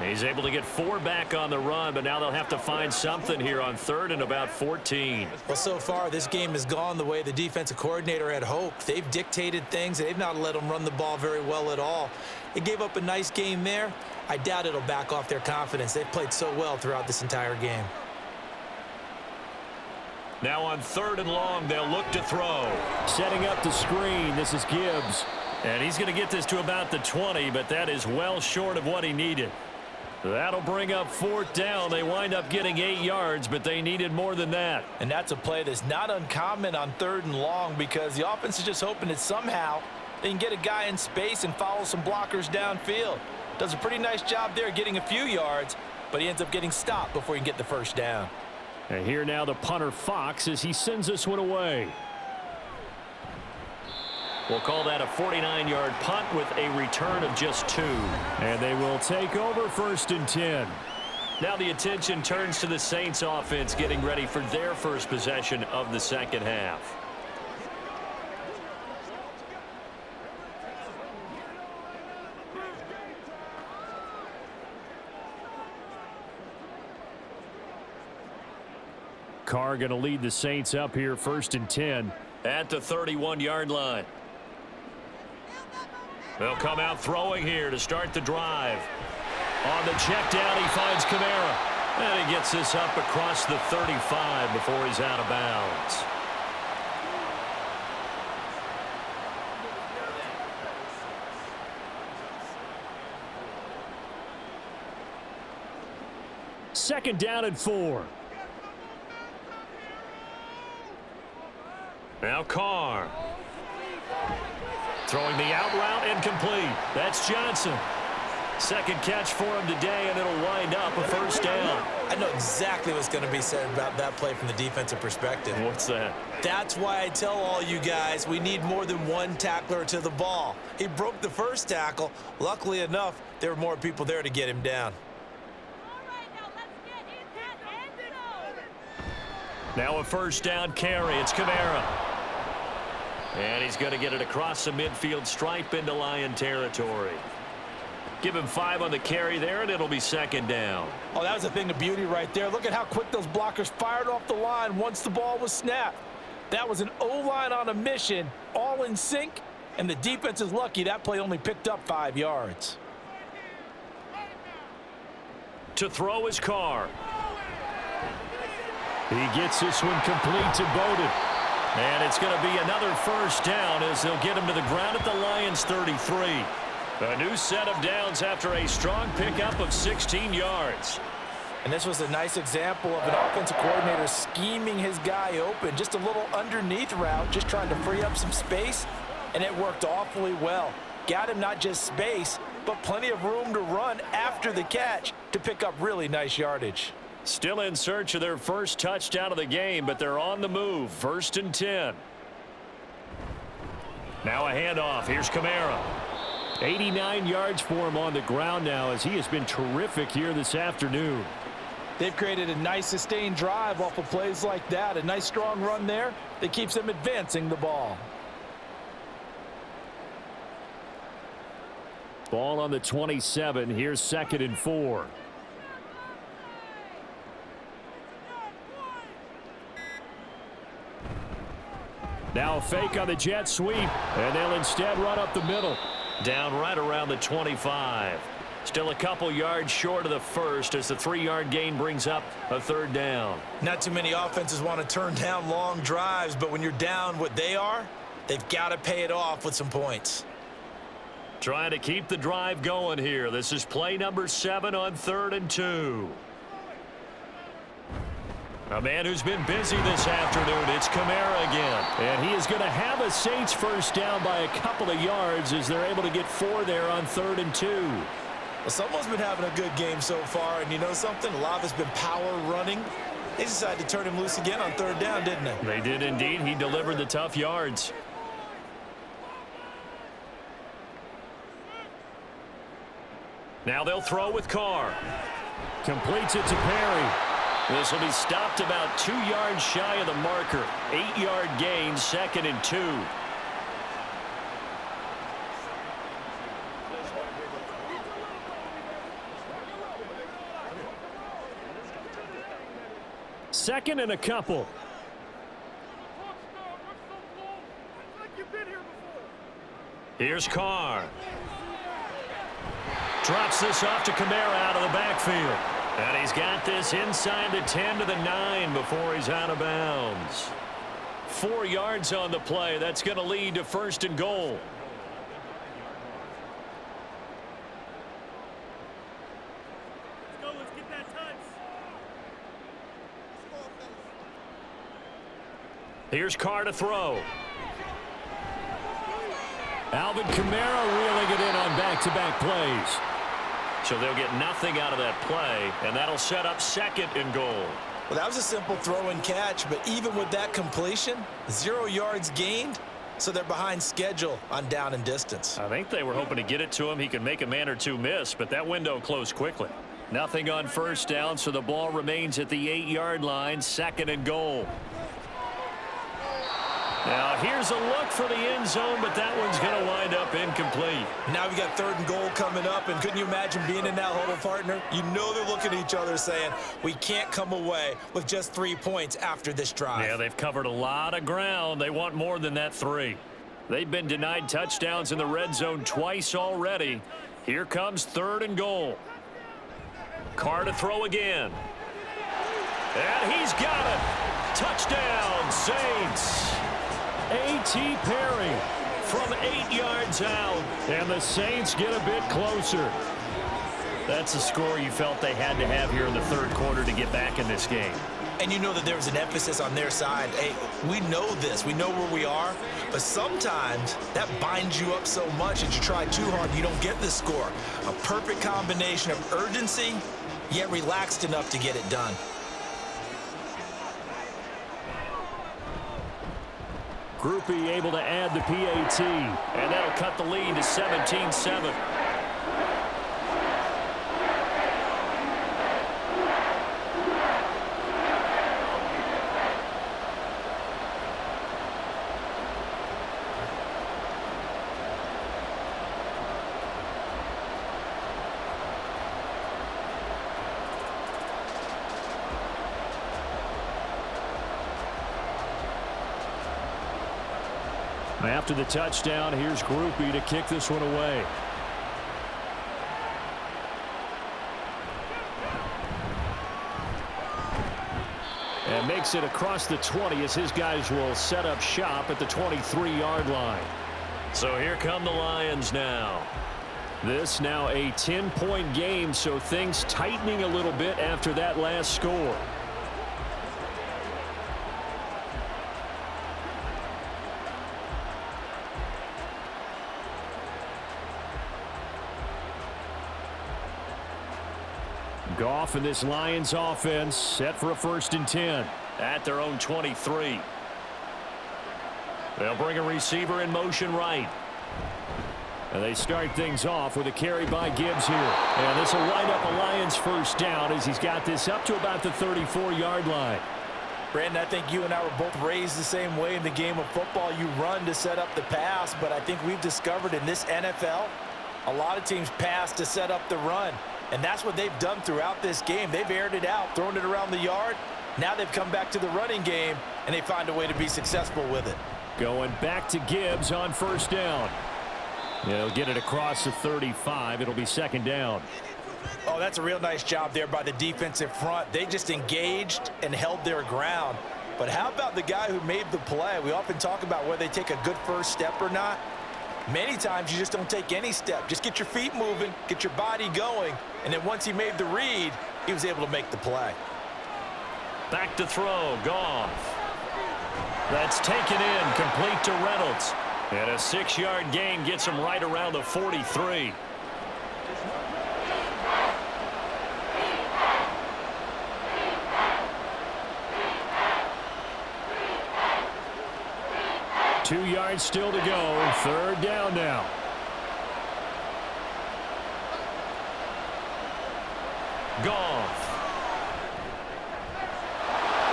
He's able to get 4 back on the run, but now they'll have to find something here on third and about 14. Well, so far, this game has gone the way the defensive coordinator had hoped. They've dictated things. They've not let them run the ball very well at all. They gave up a nice game there. I doubt it'll back off their confidence. They've played so well throughout this entire game. Now on third and long, they'll look to throw. Setting up the screen, this is Gibbs. And he's going to get this to about the 20, but that is well short of what he needed. That'll bring up fourth down. They wind up getting 8 yards, but they needed more than that. And that's a play that's not uncommon on third and long because the offense is just hoping that somehow they can get a guy in space and follow some blockers downfield. Does a pretty nice job there getting a few yards, but he ends up getting stopped before he can get the first down. And here now the punter Fox as he sends this one away. We'll call that a 49-yard punt with a return of just 2. And they will take over first and 10. Now the attention turns to the Saints offense getting ready for their first possession of the second half. Carr going to lead the Saints up here first and 10 at the 31-yard line. They'll come out throwing here to start the drive. On the check down, he finds Kamara. And he gets this up across the 35 before he's out of bounds. Second down and 4. Now Carr. Throwing the out route incomplete. That's Johnson. Second catch for him today, and it'll wind up a first down. I I know exactly what's going to be said about that play from the defensive perspective. What's that? That's why I tell all you guys we need more than one tackler to the ball. He broke the first tackle. Luckily enough, there were more people there to get him down. Now a first down carry. It's Kamara. And he's going to get it across the midfield stripe into Lion territory. Give him 5 on the carry there, and it'll be second down. Oh, that was a thing of beauty right there. Look at how quick those blockers fired off the line once the ball was snapped. That was an O-line on a mission, all in sync, and the defense is lucky that play only picked up 5 yards. To throw his Carr. He gets this one complete to Bowden. And it's going to be another first down as they'll get him to the ground at the Lions 33. A new set of downs after a strong pickup of 16 yards. And this was a nice example of an offensive coordinator scheming his guy open. Just a little underneath route, just trying to free up some space, and it worked awfully well. Got him not just space, but plenty of room to run after the catch to pick up really nice yardage. Still in search of their first touchdown of the game, but they're on the move. 1st and 10. Now a handoff. Here's Kamara. 89 yards for him on the ground now as he has been terrific here this afternoon. They've created a nice sustained drive off of plays like that. A nice strong run there that keeps them advancing the ball. Ball on the 27. Here's 2nd and 4. Now a fake on the jet sweep, and they'll instead run up the middle. Down right around the 25. Still a couple yards short of the first as the 3-yard gain brings up a 3rd down. Not too many offenses want to turn down long drives, but when you're down what they are, they've got to pay it off with some points. Trying to keep the drive going here. This is play number 7 on 3rd and 2. A man who's been busy this afternoon, it's Kamara again. And he is going to have a Saints first down by a couple of yards as they're able to get 4 there on 3rd and 2. Well, someone's been having a good game so far, and you know something? A lot of it's been power running. They decided to turn him loose again on 3rd down, didn't they? They did indeed. He delivered the tough yards. Now they'll throw with Carr. Completes it to Perry. This will be stopped about 2 yards shy of the marker. 8-yard gain, 2nd and 2. Second and a couple. Here's Carr. Drops this off to Kamara out of the backfield. And he's got this inside the 10 to the 9 before he's out of bounds. 4 yards on the play. That's going to lead to 1st and goal. Let's get that touch. Here's Carr to throw. Alvin Kamara reeling it in on back-to-back plays. So they'll get nothing out of that play, and that'll set up 2nd and goal. Well, that was a simple throw and catch, but even with that completion, 0 yards gained, so they're behind schedule on down and distance. I think they were hoping to get it to him. He could make a man or two miss, but that window closed quickly. Nothing on first down, so the ball remains at the 8-yard line, 2nd and goal. Now here's a look for the end zone, but that one's going to wind up incomplete. Now we got 3rd and goal coming up, and couldn't you imagine being in that huddle, partner? You know they're looking at each other saying, we can't come away with just 3 points after this drive. Yeah, they've covered a lot of ground. They want more than that 3. They've been denied touchdowns in the red zone twice already. Here comes 3rd and goal. Carr to throw again. And he's got it. Touchdown, Saints. A.T. Perry from 8 yards out. And the Saints get a bit closer. That's a score you felt they had to have here in the 3rd quarter to get back in this game. And you know that there was an emphasis on their side. Hey, we know this. We know where we are. But sometimes that binds you up so much that you try too hard, you don't get the score. A perfect combination of urgency yet relaxed enough to get it done. Groupie able to add the PAT. And that'll cut the lead to 17-7. After the touchdown, here's Groupie to kick this one away. And makes it across the 20 as his guys will set up shop at the 23-yard line. So here come the Lions now. This now a 10-point game, so things tightening a little bit after that last score. Goff and this Lions offense set for a 1st and 10. At their own 23. They'll bring a receiver in motion right. And they start things off with a carry by Gibbs here. And this will wind up a Lions 1st down as he's got this up to about the 34-yard line. Brandon, I think you and I were both raised the same way in the game of football. You run to set up the pass, but I think we've discovered in this NFL, a lot of teams pass to set up the run. And that's what they've done throughout this game. They've aired it out, thrown it around the yard. Now they've come back to the running game, and they find a way to be successful with it. Going back to Gibbs on 1st down. He'll get it across the 35. It'll be 2nd down. Oh, that's a real nice job there by the defensive front. They just engaged and held their ground. But how about the guy who made the play? We often talk about whether they take a good first step or not. Many times you just don't take any step. Just get your feet moving, get your body going, and then once he made the read, he was able to make the play. Back to throw, Goff. That's taken in, complete to Reynolds. And a 6-yard gain gets him right around the 43. Two yards still to go. 3rd down now. Goff.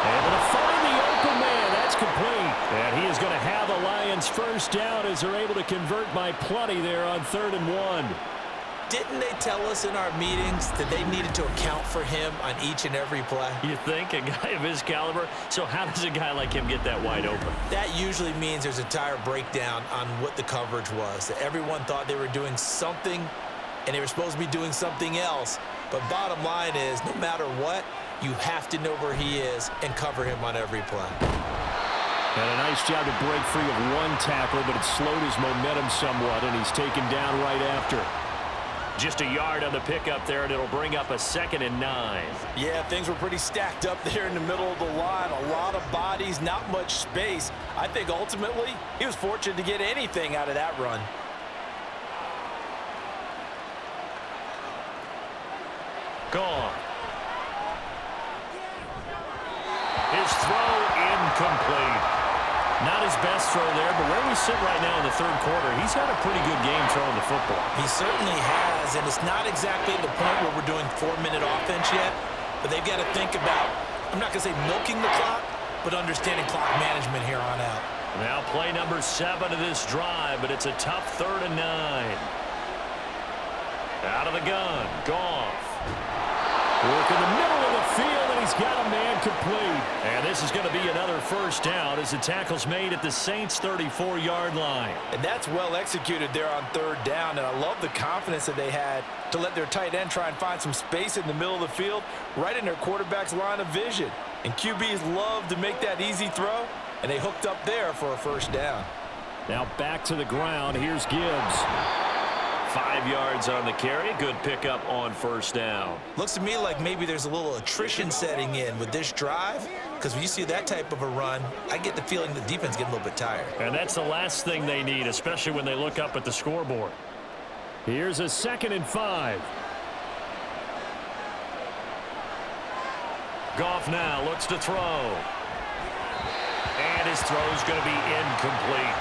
Able to find the open man. That's complete. And he is going to have a Lions 1st down as they're able to convert by plenty there on 3rd and 1. Didn't they tell us in our meetings that they needed to account for him on each and every play? You think? A guy of his caliber? So how does a guy like him get that wide open? That usually means there's a tire breakdown on what the coverage was. That everyone thought they were doing something, and they were supposed to be doing something else. But bottom line is, no matter what, you have to know where he is and cover him on every play. And a nice job to break free of one tackle, but it slowed his momentum somewhat, and he's taken down right after. Just a yard on the pickup there, and it'll bring up a 2nd and 9. Yeah, things were pretty stacked up there in the middle of the line. A lot of bodies, not much space. I think ultimately he was fortunate to get anything out of that run. Gone. His throw incomplete. Not his best throw there, but where we sit right now in the 3rd quarter, he's had a pretty good game throwing the football. He certainly has, and it's not exactly the point where we're doing 4-minute offense yet, but they've got to think about, I'm not going to say milking the clock, but understanding clock management here on out. Now play number 7 of this drive, but it's a tough 3rd and 9. Out of the gun, Goff. Work in the middle of the field, and he's got a man complete. And this is going to be another 1st down as the tackle's made at the Saints' 34-yard line. And that's well executed there on 3rd down, and I love the confidence that they had to let their tight end try and find some space in the middle of the field, right in their quarterback's line of vision. And QBs love to make that easy throw, and they hooked up there for a 1st down. Now back to the ground. Here's Gibbs. 5 yards on the carry. Good pickup on 1st down. Looks to me like maybe there's a little attrition setting in with this drive, because when you see that type of a run, I get the feeling the defense getting a little bit tired. And that's the last thing they need, especially when they look up at the scoreboard. Here's a 2nd and 5. Goff now looks to throw. And his throw's going to be incomplete.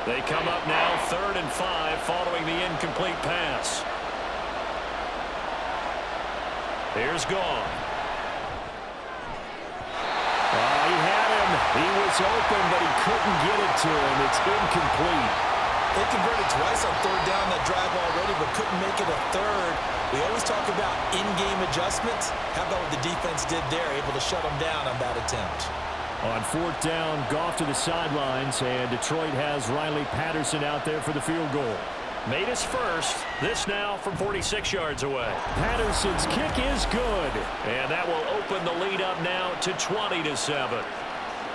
They come up now 3rd and 5 following the incomplete pass. Here's Goff. He had him. He was open, but he couldn't get it to him. It's incomplete. They converted twice on 3rd down that drive already, but couldn't make it a 3rd. We always talk about in-game adjustments. How about what the defense did there, able to shut them down on that attempt? On 4th down, Goff to the sidelines, and Detroit has Riley Patterson out there for the field goal. Made his first. This now from 46 yards away. Patterson's kick is good. And that will open the lead up now to 20-7.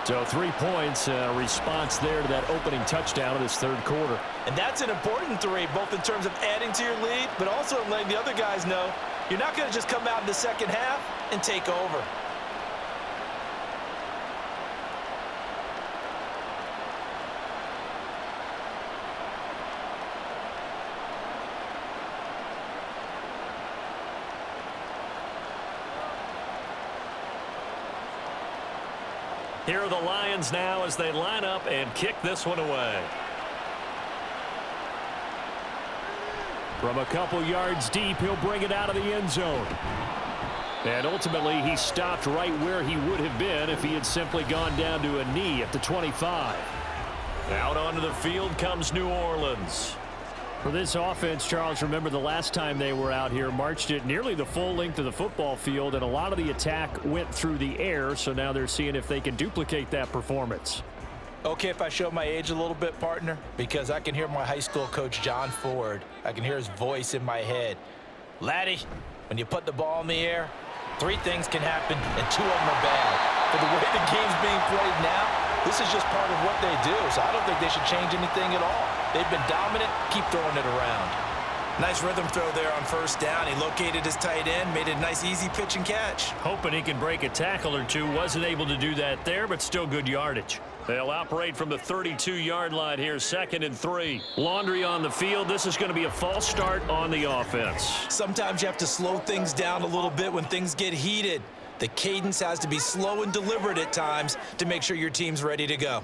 So 3 points, response there to that opening touchdown in this 3rd quarter. And that's an important 3, both in terms of adding to your lead, but also in letting the other guys know you're not going to just come out in the second half and take over. Here are the Lions now as they line up and kick this one away. From a couple yards deep, he'll bring it out of the end zone. And ultimately, he stopped right where he would have been if he had simply gone down to a knee at the 25. Out onto the field comes New Orleans. For this offense, Charles, remember the last time they were out here, marched it nearly the full length of the football field, and a lot of the attack went through the air, so now they're seeing if they can duplicate that performance. Okay, if I show my age a little bit, partner, because I can hear my high school coach, John Ford. I can hear his voice in my head. Laddie, when you put the ball in the air, 3 things can happen, and 2 of them are bad. But the way the game's being played now, this is just part of what they do, so I don't think they should change anything at all. They've been dominant. Keep throwing it around. Nice rhythm throw there on 1st down. He located his tight end, made a nice easy pitch and catch. Hoping he can break a tackle or 2. Wasn't able to do that there, but still good yardage. They'll operate from the 32-yard line here, 2nd and 3. Laundry on the field. This is going to be a false start on the offense. Sometimes you have to slow things down a little bit when things get heated. The cadence has to be slow and deliberate at times to make sure your team's ready to go.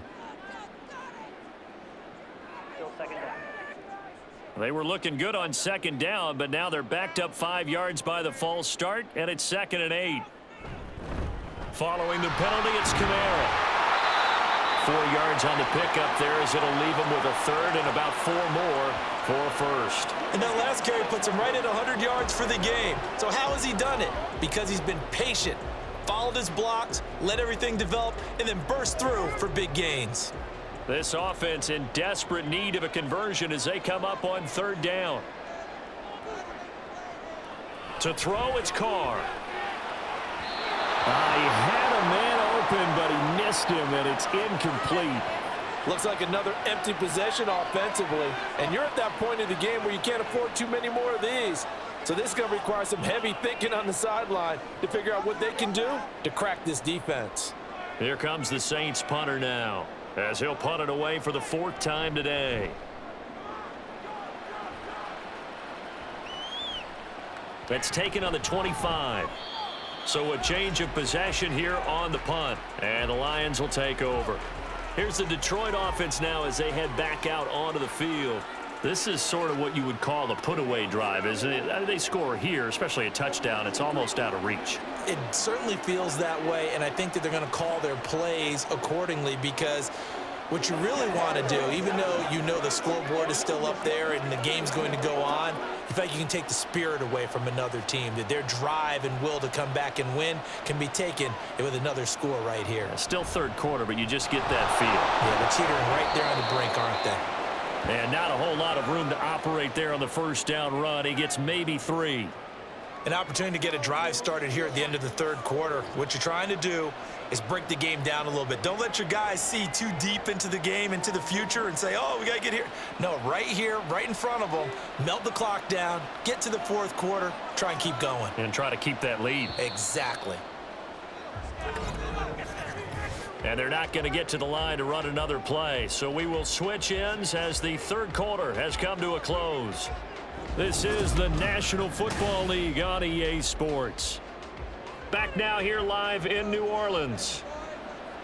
They were looking good on 2nd down, but now they're backed up 5 yards by the false start, and it's 2nd and 8. Following the penalty, it's Kamara. 4 yards on the pickup there as it'll leave him with a 3rd and about 4 more for a 1st. And that last carry puts him right at 100 yards for the game. So how has he done it? Because he's been patient, followed his blocks, let everything develop, and then burst through for big gains. This offense in desperate need of a conversion as they come up on 3rd down. To throw, it's Carr. He had a man open, but he missed him, and it's incomplete. Looks like another empty possession offensively, and you're at that point of the game where you can't afford too many more of these. So this is going to require some heavy thinking on the sideline to figure out what they can do to crack this defense. Here comes the Saints punter now, as he'll punt it away for the 4th time today. It's taken on the 25. So a change of possession here on the punt, and the Lions will take over. Here's the Detroit offense now as they head back out onto the field. This is sort of what you would call a put-away drive, isn't it? They score here, especially a touchdown. It's almost out of reach. It certainly feels that way, and I think that they're going to call their plays accordingly, because what you really want to do, even though you know the scoreboard is still up there and the game's going to go on, in fact, you can take the spirit away from another team, that their drive and will to come back and win can be taken with another score right here. Still 3rd quarter, but you just get that feel. Yeah, they're teetering right there on the brink, aren't they? And not a whole lot of room to operate there on the 1st down run. He gets maybe 3. An opportunity to get a drive started here at the end of the 3rd quarter. What you're trying to do is break the game down a little bit. Don't let your guys see too deep into the game, into the future, and say, oh, we got to get here. No, right here, right in front of them, melt the clock down, get to the 4th quarter, try and keep going. And try to keep that lead. Exactly. And they're not going to get to the line to run another play. So we will switch ends as the third quarter has come to a close. This is the National Football League on EA Sports. Back now here live in New Orleans.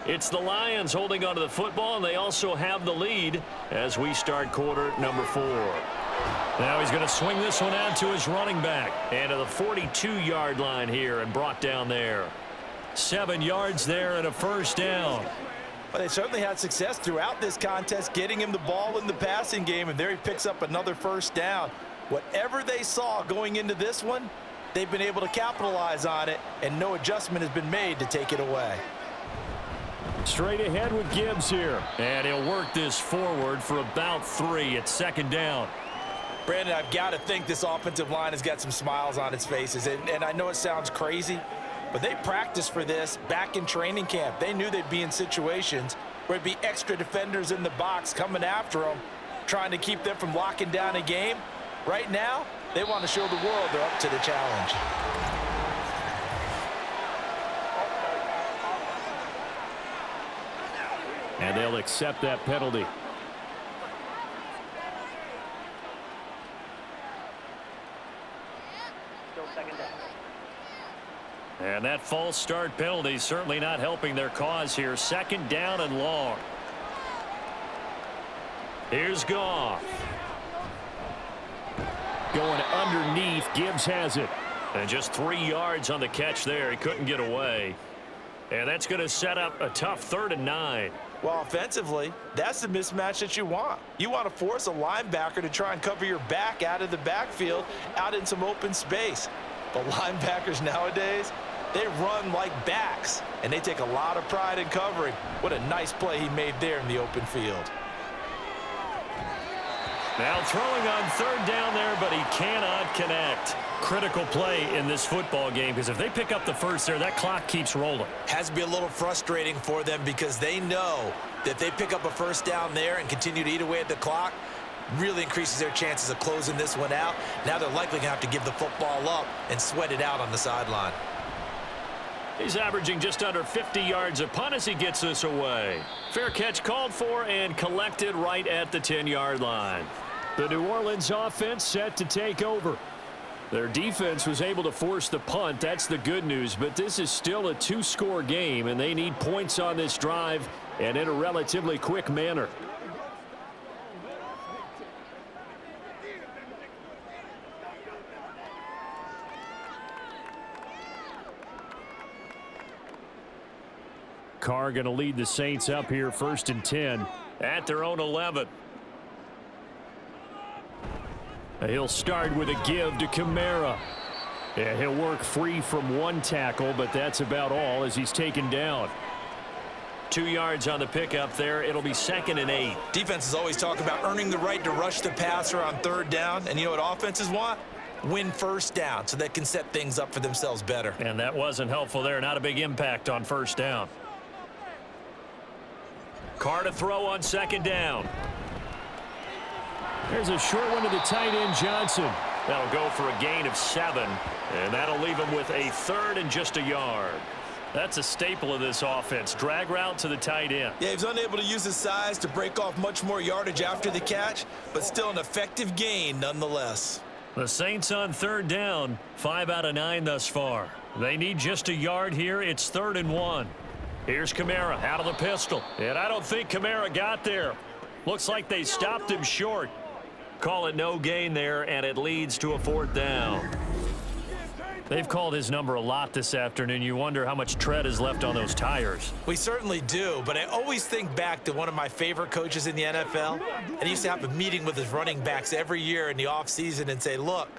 It's the Lions holding onto the football, and they also have the lead as we start quarter number 4. Now he's going to swing this one out to his running back. And to the 42-yard line here and brought down there. 7 yards there and a first down. Well, they certainly had success throughout this contest getting him the ball in the passing game, and there he picks up another first down. Whatever they saw going into this one, they've been able to capitalize on it, and no adjustment has been made to take it away. Straight ahead with Gibbs here. And he'll work this forward for about 3 at second down. Brandon, I've got to think this offensive line has got some smiles on its faces, and I know it sounds crazy, but they practiced for this back in training camp. They knew they'd be in situations where there'd be extra defenders in the box coming after them, trying to keep them from locking down a game. Right now, they want to show the world they're up to the challenge. And they'll accept that penalty. And that false start penalty certainly not helping their cause here. Second down and long. Here's Goff. Going underneath. Gibbs has it. And just 3 yards on the catch there. He couldn't get away. And that's going to set up a tough 3rd and 9. Well, offensively, that's the mismatch that you want. You want to force a linebacker to try and cover your back out of the backfield, out in some open space. But linebackers nowadays, they run like backs, and they take a lot of pride in covering. What a nice play he made there in the open field. Now throwing on 3rd down there, but he cannot connect. Critical play in this football game, because if they pick up the first there, that clock keeps rolling. Has to be a little frustrating for them because they know that they pick up a first down there and continue to eat away at the clock, really increases their chances of closing this one out. Now they're likely going to have to give the football up and sweat it out on the sideline. He's averaging just under 50 yards a punt as he gets this away. Fair catch called for and collected right at the 10-yard line. The New Orleans offense set to take over. Their defense was able to force the punt. That's the good news, but this is still a 2-score game, and they need points on this drive and in a relatively quick manner. Carr going to lead the Saints up here 1st and 10 at their own 11. He'll start with a give to Kamara. Yeah, he'll work free from 1 tackle, but that's about all as he's taken down. 2 yards on the pickup there. It'll be 2nd and 8. Defenses always talk about earning the right to rush the passer on 3rd down, and you know what offenses want? Win first down so they can set things up for themselves better. And that wasn't helpful there. Not a big impact on 1st down. Carr to throw on 2nd down. There's a short one to the tight end, Johnson. That'll go for a gain of 7, and that'll leave him with a 3rd and just a yard. That's a staple of this offense. Drag route to the tight end. Yeah, he's unable to use his size to break off much more yardage after the catch, but still an effective gain nonetheless. The Saints on 3rd down, 5 out of 9 thus far. They need just a yard here. It's 3rd and 1. Here's Kamara out of the pistol, and I don't think Kamara got there. Looks like they stopped him short. Call it no gain there, and it leads to a 4th down. They've called his number a lot this afternoon. You wonder how much tread is left on those tires. We certainly do, but I always think back to one of my favorite coaches in the NFL, and he used to have a meeting with his running backs every year in the offseason and say, look,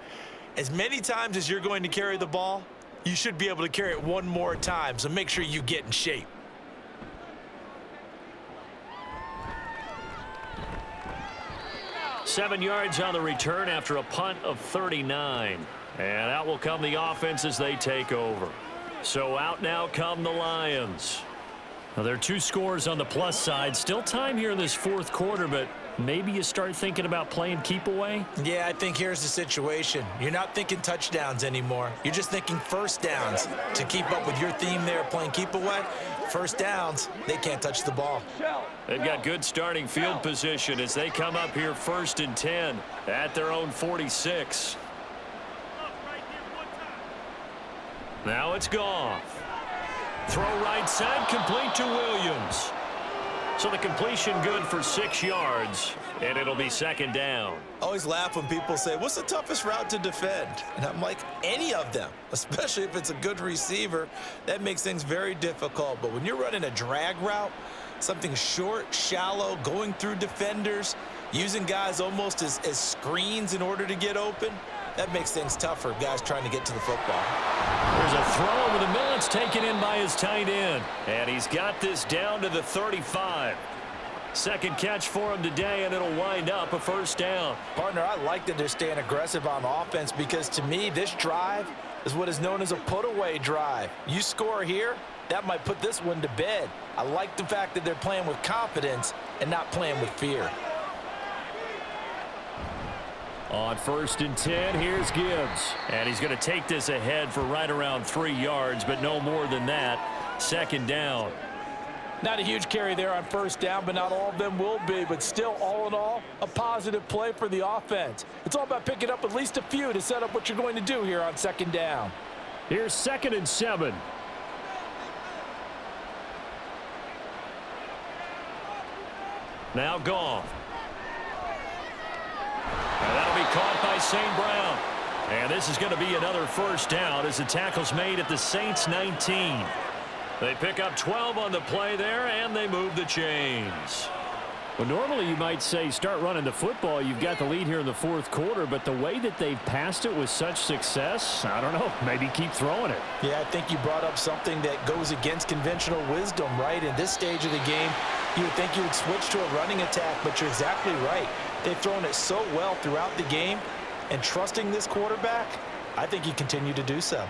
as many times as you're going to carry the ball, you should be able to carry it 1 more time, so make sure you get in shape. Seven yards on the return after a punt of 39. And out will come the offense as they take over. So out now come the Lions. Now, there are 2 scores on the plus side. Still time here in this 4th quarter, but maybe you start thinking about playing keep away? Yeah, I think here's the situation. You're not thinking touchdowns anymore. You're just thinking first downs. To keep up with your theme there, playing keep away, first downs, they can't touch the ball. They've got good starting field position as they come up here 1st and 10 at their own 46. Now it's Goff. Throw right side, complete to Williams. So the completion good for 6 yards, and it'll be 2nd down. I always laugh when people say, what's the toughest route to defend? And I'm like, any of them, especially if it's a good receiver. That makes things very difficult. But when you're running a drag route, something short, shallow, going through defenders, using guys almost as screens in order to get open, that makes things tougher, guys trying to get to the football. There's a throw over the middle. It's taken in by his tight end. And he's got this down to the 35. Second catch for him today, and it'll wind up a 1st down. Partner, I like that they're staying aggressive on offense because, to me, this drive is what is known as a put-away drive. You score here, that might put this one to bed. I like the fact that they're playing with confidence and not playing with fear. On 1st and 10, here's Gibbs. And he's going to take this ahead for right around 3 yards, but no more than that. 2nd down. Not a huge carry there on 1st down, but not all of them will be. But still, all in all, a positive play for the offense. It's all about picking up at least a few to set up what you're going to do here on 2nd down. Here's 2nd and 7. Now Goff. And that'll be caught by St. Brown. And this is going to be another 1st down as the tackle's made at the Saints 19. They pick up 12 on the play there, and they move the chains. Well, normally you might say start running the football. You've got the lead here in the 4th quarter, but the way that they've passed it with such success, I don't know, maybe keep throwing it. Yeah, I think you brought up something that goes against conventional wisdom, right? In this stage of the game, you would think you would switch to a running attack, but you're exactly right. They've thrown it so well throughout the game, and trusting this quarterback, I think you continue to do so.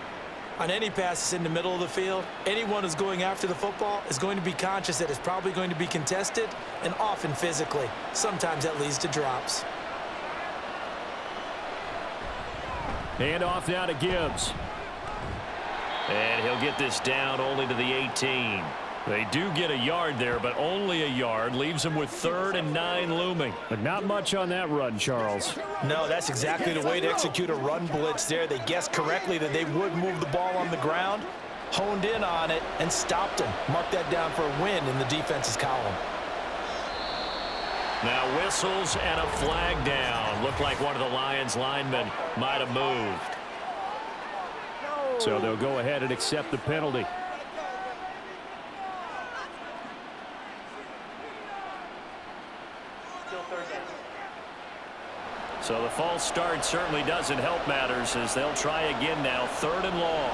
On any passes in the middle of the field, anyone who's going after the football is going to be conscious that it's probably going to be contested, and often physically. Sometimes that leads to drops. And off now to Gibbs. And he'll get this down only to the 18. They do get a yard there, but only a yard. Leaves them with 3rd and 9 looming. But not much on that run, Charles. No, that's exactly the way to execute a run blitz there. They guessed correctly that they would move the ball on the ground, honed in on it, and stopped him. Mark that down for a win in the defense's column. Now whistles and a flag down. Looked like one of the Lions linemen might have moved. So they'll go ahead and accept the penalty. So the false start certainly doesn't help matters as they'll try again now. 3rd and long.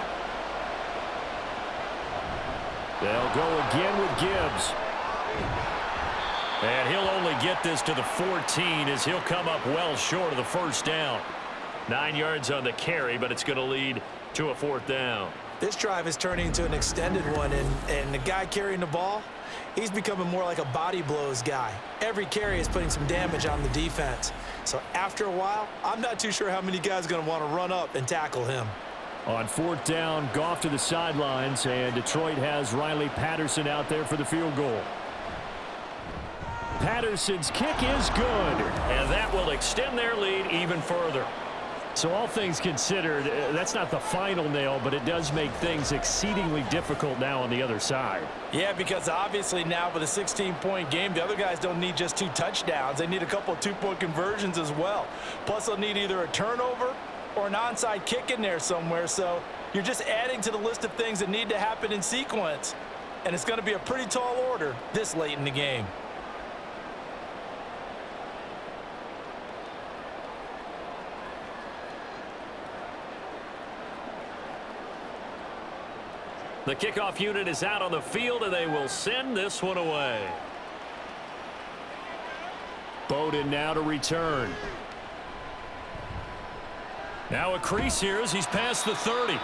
They'll go again with Gibbs. And he'll only get this to the 14 as he'll come up well short of the 1st down. 9 yards on the carry, but it's going to lead to a 4th down. This drive is turning into an extended one, and the guy carrying the ball, he's becoming more like a body blows guy. Every carry is putting some damage on the defense. So after a while, I'm not too sure how many guys are going to want to run up and tackle him. On 4th down, Goff to the sidelines, and Detroit has Riley Patterson out there for the field goal. Patterson's kick is good, and that will extend their lead even further. So all things considered, that's not the final nail, but it does make things exceedingly difficult now on the other side. Yeah, because obviously now with a 16-point game, the other guys don't need just 2 touchdowns. They need a couple of 2-point conversions as well. Plus, they'll need either a turnover or an onside kick in there somewhere. So you're just adding to the list of things that need to happen in sequence. And it's going to be a pretty tall order this late in the game. The kickoff unit is out on the field, and they will send this one away. Bowden now to return. Now a crease here as he's past the 30.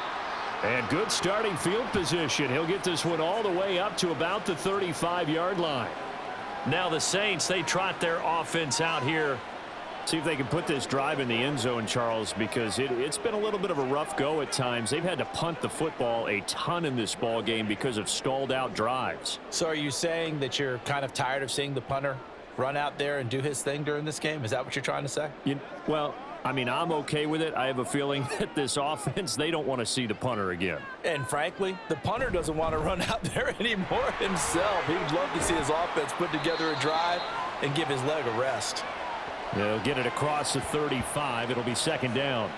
And good starting field position. He'll get this one all the way up to about the 35-yard line. Now the Saints, they trot their offense out here. See if they can put this drive in the end zone, Charles, because it's been a little bit of a rough go at times. They've had to punt the football a ton in this ball game because of stalled out drives. So are you saying that you're kind of tired of seeing the punter run out there and do his thing during this game? Is that what you're trying to say? Well, I mean, I'm okay with it. I have a feeling that this offense, they don't want to see the punter again. And frankly, the punter doesn't want to run out there anymore himself. He'd love to see his offense put together a drive and give his leg a rest. They'll get it across the 35. It'll be second down.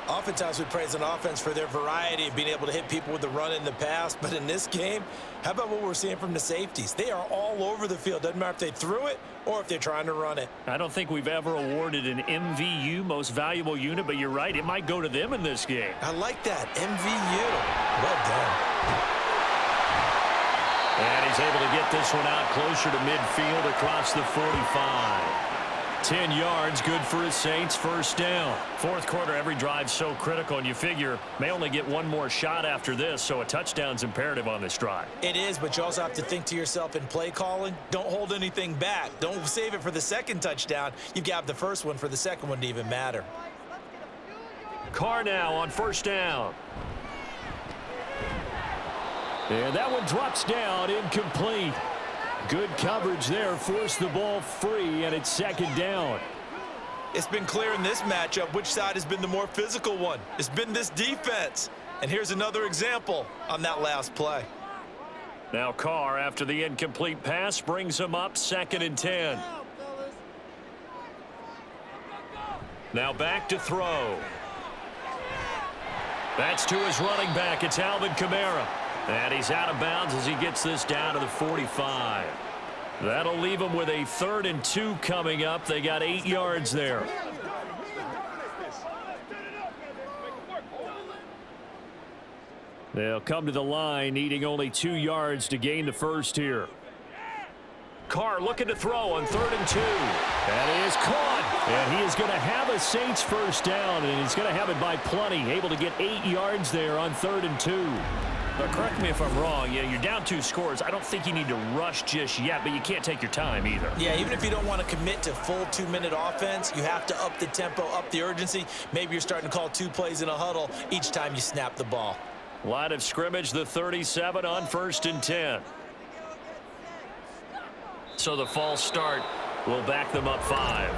Oftentimes we praise an offense for their variety of being able to hit people with the run in the pass. But in this game, how about what we're seeing from the safeties? They are all over the field. Doesn't matter if they threw it or if they're trying to run it. I don't think we've ever awarded an MVU, most valuable unit, but you're right. It might go to them in this game. I like that. MVU. Well done. And he's able to get this one out closer to midfield across the 45. 10 yards, good for his Saints, first down. Fourth quarter, every drive's so critical, and you figure may only get one more shot after this, so a touchdown's imperative on this drive. It is, but you also have to think to yourself in play calling, don't hold anything back. Don't save it for the second touchdown. You've got the first one for the second one to even matter. Carr now on first down. And that one drops down, incomplete. Good coverage there, forced the ball free, and it's second down. It's been clear in this matchup which side has been the more physical one. It's been this defense. And here's another example on that last play. Now Carr, after the incomplete pass, brings him up second and 10. Now back to throw. That's to his running back. It's Alvin Kamara. And he's out of bounds as he gets this down to the 45. That'll leave him with a 3rd and 2 coming up. They got 8 yards there. They'll come to the line, needing only 2 yards to gain the first here. Carr looking to throw on 3rd and 2. That is caught. And he is going to have a Saints first down, and he's going to have it by plenty. Able to get 8 yards there on 3rd and 2. But correct me if I'm wrong. Yeah, you're down 2 scores. I don't think you need to rush just yet, but you can't take your time either. Yeah, even if you don't want to commit to full 2-minute offense, you have to up the tempo, up the urgency. Maybe you're starting to call 2 plays in a huddle each time you snap the ball. Line of scrimmage, the 37 on 1st and 10. So the false start will back them up 5.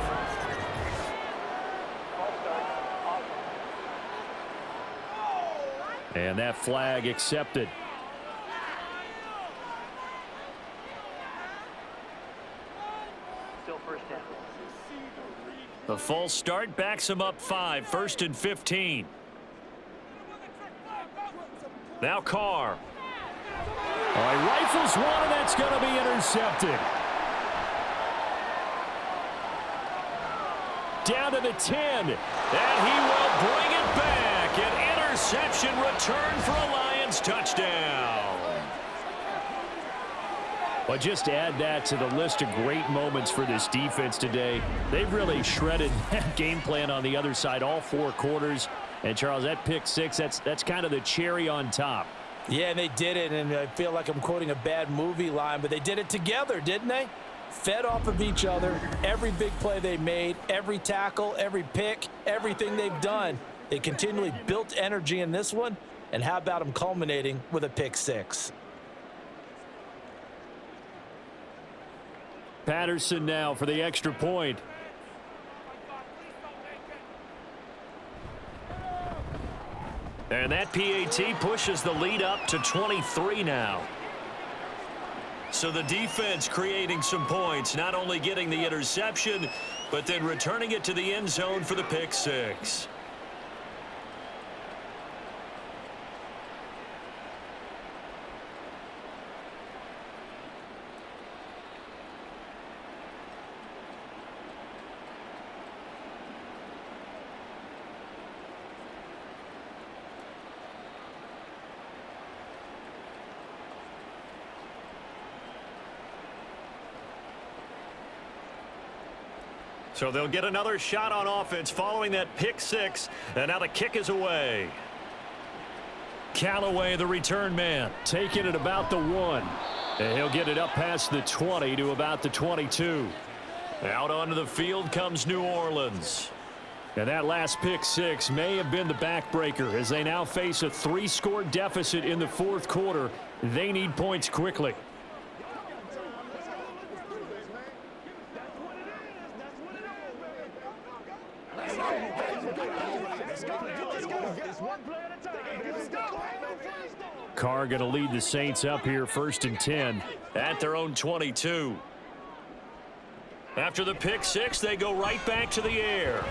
And that flag accepted. Still first down. The false start backs him up 5. 1st and 15. Now Carr. All right, rifles one, and that's going to be intercepted. Down to the 10. And he will bring it back. An interception return for a Lions touchdown. But just add that to the list of great moments for this defense today. They've really shredded that game plan on the other side all 4 quarters. And, Charles, that pick 6, that's kind of the cherry on top. Yeah, and they did it, and I feel like I'm quoting a bad movie line, but they did it together, didn't they? Fed off of each other, every big play they made, every tackle, every pick, everything they've done. They continually built energy in this one, and how about them culminating with a pick 6? Patterson now for the extra point. And that PAT pushes the lead up to 23 now. So the defense creating some points, not only getting the interception, but then returning it to the end zone for the pick 6. So they'll get another shot on offense following that pick 6, and now the kick is away. Callaway, the return man, taking it about the 1. And he'll get it up past the 20 to about the 22. Out onto the field comes New Orleans. And that last pick six may have been the backbreaker as they now face a 3-score deficit in the fourth quarter. They need points quickly. Carr going to lead the Saints up here 1st and 10 at their own 22. After the pick six, they go right back to the air.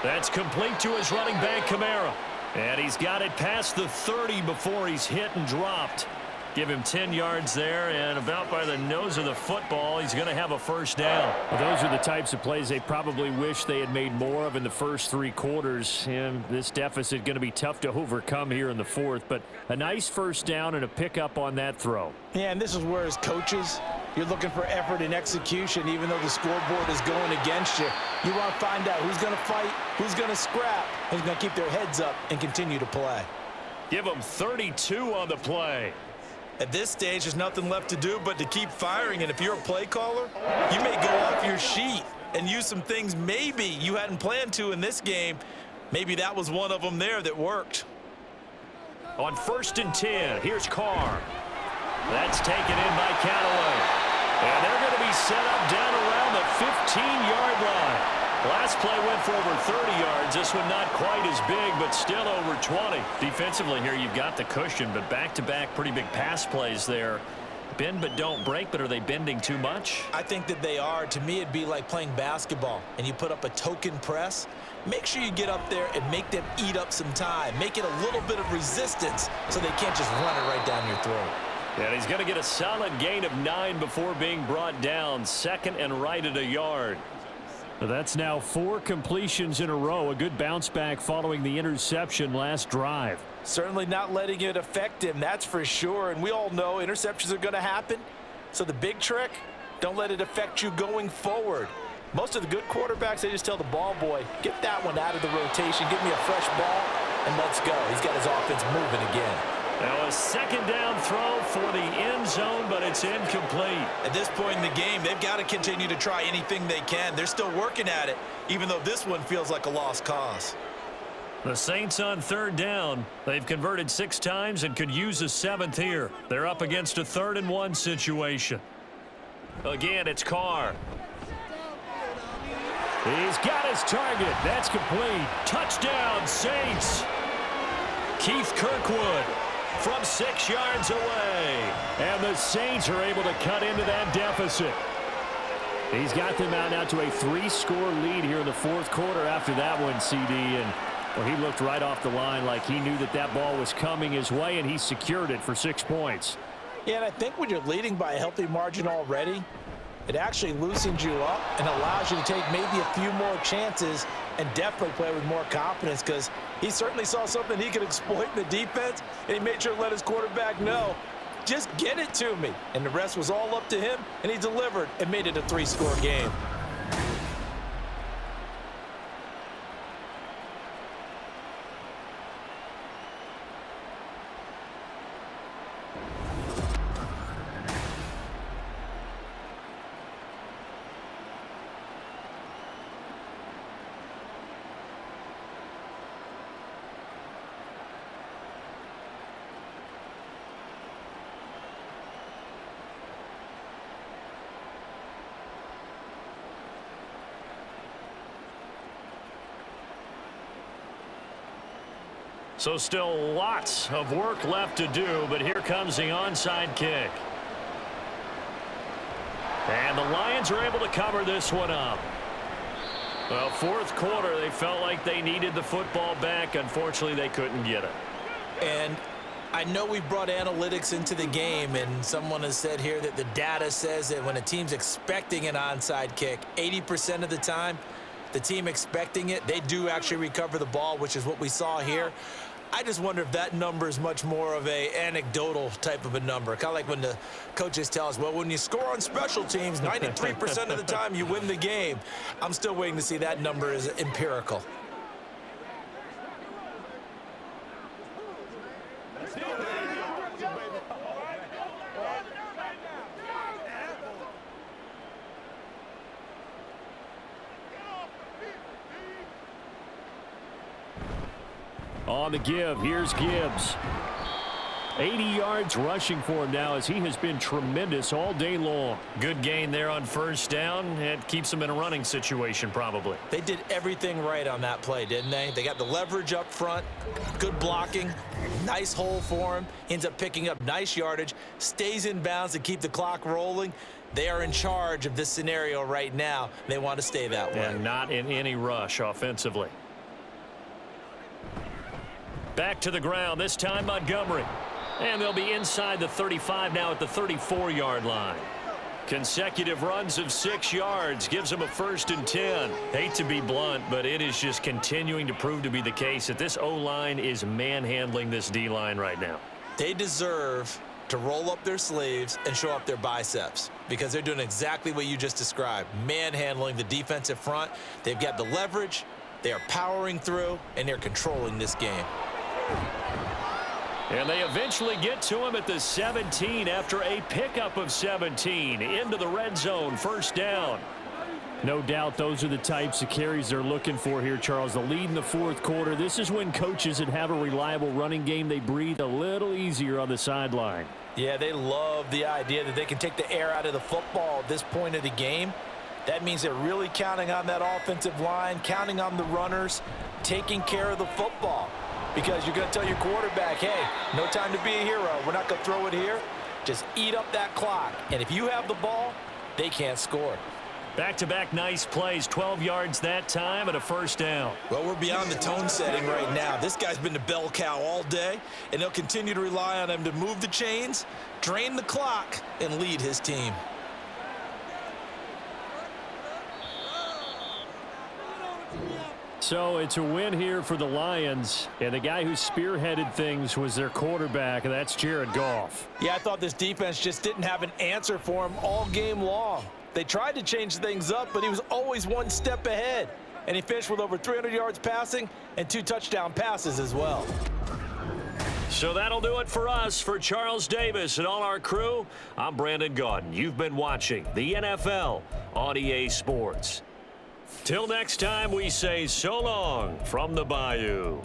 That's complete to his running back, Kamara. And he's got it past the 30 before he's hit and dropped. Give him 10 yards there, and about by the nose of the football, he's going to have a first down. Well, those are the types of plays they probably wish they had made more of in the first 3 quarters. And this deficit going to be tough to overcome here in the fourth, but a nice first down and a pickup on that throw. Yeah, and this is where as coaches, you're looking for effort and execution, even though the scoreboard is going against you. You want to find out who's going to fight, who's going to scrap, who's going to keep their heads up and continue to play. Give them 32 on the play. At this stage, there's nothing left to do but to keep firing. And if you're a play caller, you may go off your sheet and use some things maybe you hadn't planned to in this game. Maybe that was one of them there that worked. On 1st and 10, here's Carr. That's taken in by Callaway. And they're going to be set up down around the 15-yard line. Last play went for over 30 yards. This one not quite as big, but still over 20. Defensively here, you've got the cushion, but back-to-back pretty big pass plays there. Bend but don't break, but are they bending too much? I think that they are. To me, it'd be like playing basketball, and you put up a token press. Make sure you get up there and make them eat up some time. Make it a little bit of resistance so they can't just run it right down your throat. And he's going to get a solid gain of 9 before being brought down. Second and right at a yard. That's now 4 completions in a row. A good bounce back following the interception last drive. Certainly not letting it affect him, that's for sure. And we all know interceptions are going to happen. So the big trick, don't let it affect you going forward. Most of the good quarterbacks, they just tell the ball boy, get that one out of the rotation, give me a fresh ball, and let's go. He's got his offense moving again. Now a second down throw for the end zone, but it's incomplete. At this point in the game, they've got to continue to try anything they can. They're still working at it, even though this one feels like a lost cause. The Saints on 3rd down. They've converted 6 times and could use a 7th here. They're up against a 3rd and 1 situation. Again, it's Carr. He's got his target. That's complete. Touchdown, Saints. Keith Kirkwood from 6 yards away. And the Saints are able to cut into that deficit. He's got them out now to a 3-score lead here in the fourth quarter after that one, CD. And well, he looked right off the line like he knew that that ball was coming his way, and he secured it for 6 points. Yeah, and I think when you're leading by a healthy margin already, it actually loosens you up and allows you to take maybe a few more chances and definitely play with more confidence, because he certainly saw something he could exploit in the defense, and he made sure to let his quarterback know, just get it to me. And the rest was all up to him, and he delivered and made it a 3-score game. So still lots of work left to do, but here comes the onside kick. And the Lions are able to cover this one up. Well, fourth quarter, they felt like they needed the football back. Unfortunately, they couldn't get it. And I know we brought analytics into the game, and someone has said here that the data says that when a team's expecting an onside kick, 80% of the time, the team expecting it, they do actually recover the ball, which is what we saw here. I just wonder if that number is much more of a anecdotal type of a number. Kind of like when the coaches tell us, well, when you score on special teams, 93% of the time you win the game. I'm still waiting to see that number is empirical. On the give, here's Gibbs. 80 yards rushing for him now as he has been tremendous all day long. Good gain there on first down. It keeps them in a running situation probably. They did everything right on that play, didn't they? They got the leverage up front, good blocking, nice hole for him. He ends up picking up nice yardage, stays in bounds to keep the clock rolling. They are in charge of this scenario right now. They want to stay that way. And not in any rush offensively. Back to the ground, this time Montgomery. And they'll be inside the 35 now at the 34-yard line. Consecutive runs of 6 yards gives them a 1st and 10. Hate to be blunt, but it is just continuing to prove to be the case that this O-line is manhandling this D-line right now. They deserve to roll up their sleeves and show up their biceps because they're doing exactly what you just described, manhandling the defensive front. They've got the leverage, they are powering through, and they're controlling this game. And they eventually get to him at the 17 after a pickup of 17 into the red zone, 1st down. No doubt those are the types of carries they're looking for here, Charles. The lead in the 4th quarter. This is when coaches that have a reliable running game, they breathe a little easier on the sideline. Yeah, they love the idea that they can take the air out of the football at this point of the game. That means they're really counting on that offensive line, counting on the runners, taking care of the football. Because you're going to tell your quarterback, hey, no time to be a hero. We're not going to throw it here. Just eat up that clock. And if you have the ball, they can't score. Back-to-back nice plays, 12 yards that time and a 1st down. Well, we're beyond the tone setting right now. This guy's been the bell cow all day, and they'll continue to rely on him to move the chains, drain the clock, and lead his team. So it's a win here for the Lions, and the guy who spearheaded things was their quarterback, and that's Jared Goff. Yeah, I thought this defense just didn't have an answer for him all game long. They tried to change things up, but he was always one step ahead. And he finished with over 300 yards passing and 2 touchdown passes as well. So that'll do it for us. For Charles Davis and all our crew, I'm Brandon Gaudin. You've been watching the NFL on EA Sports. Till next time, we say so long from the Bayou.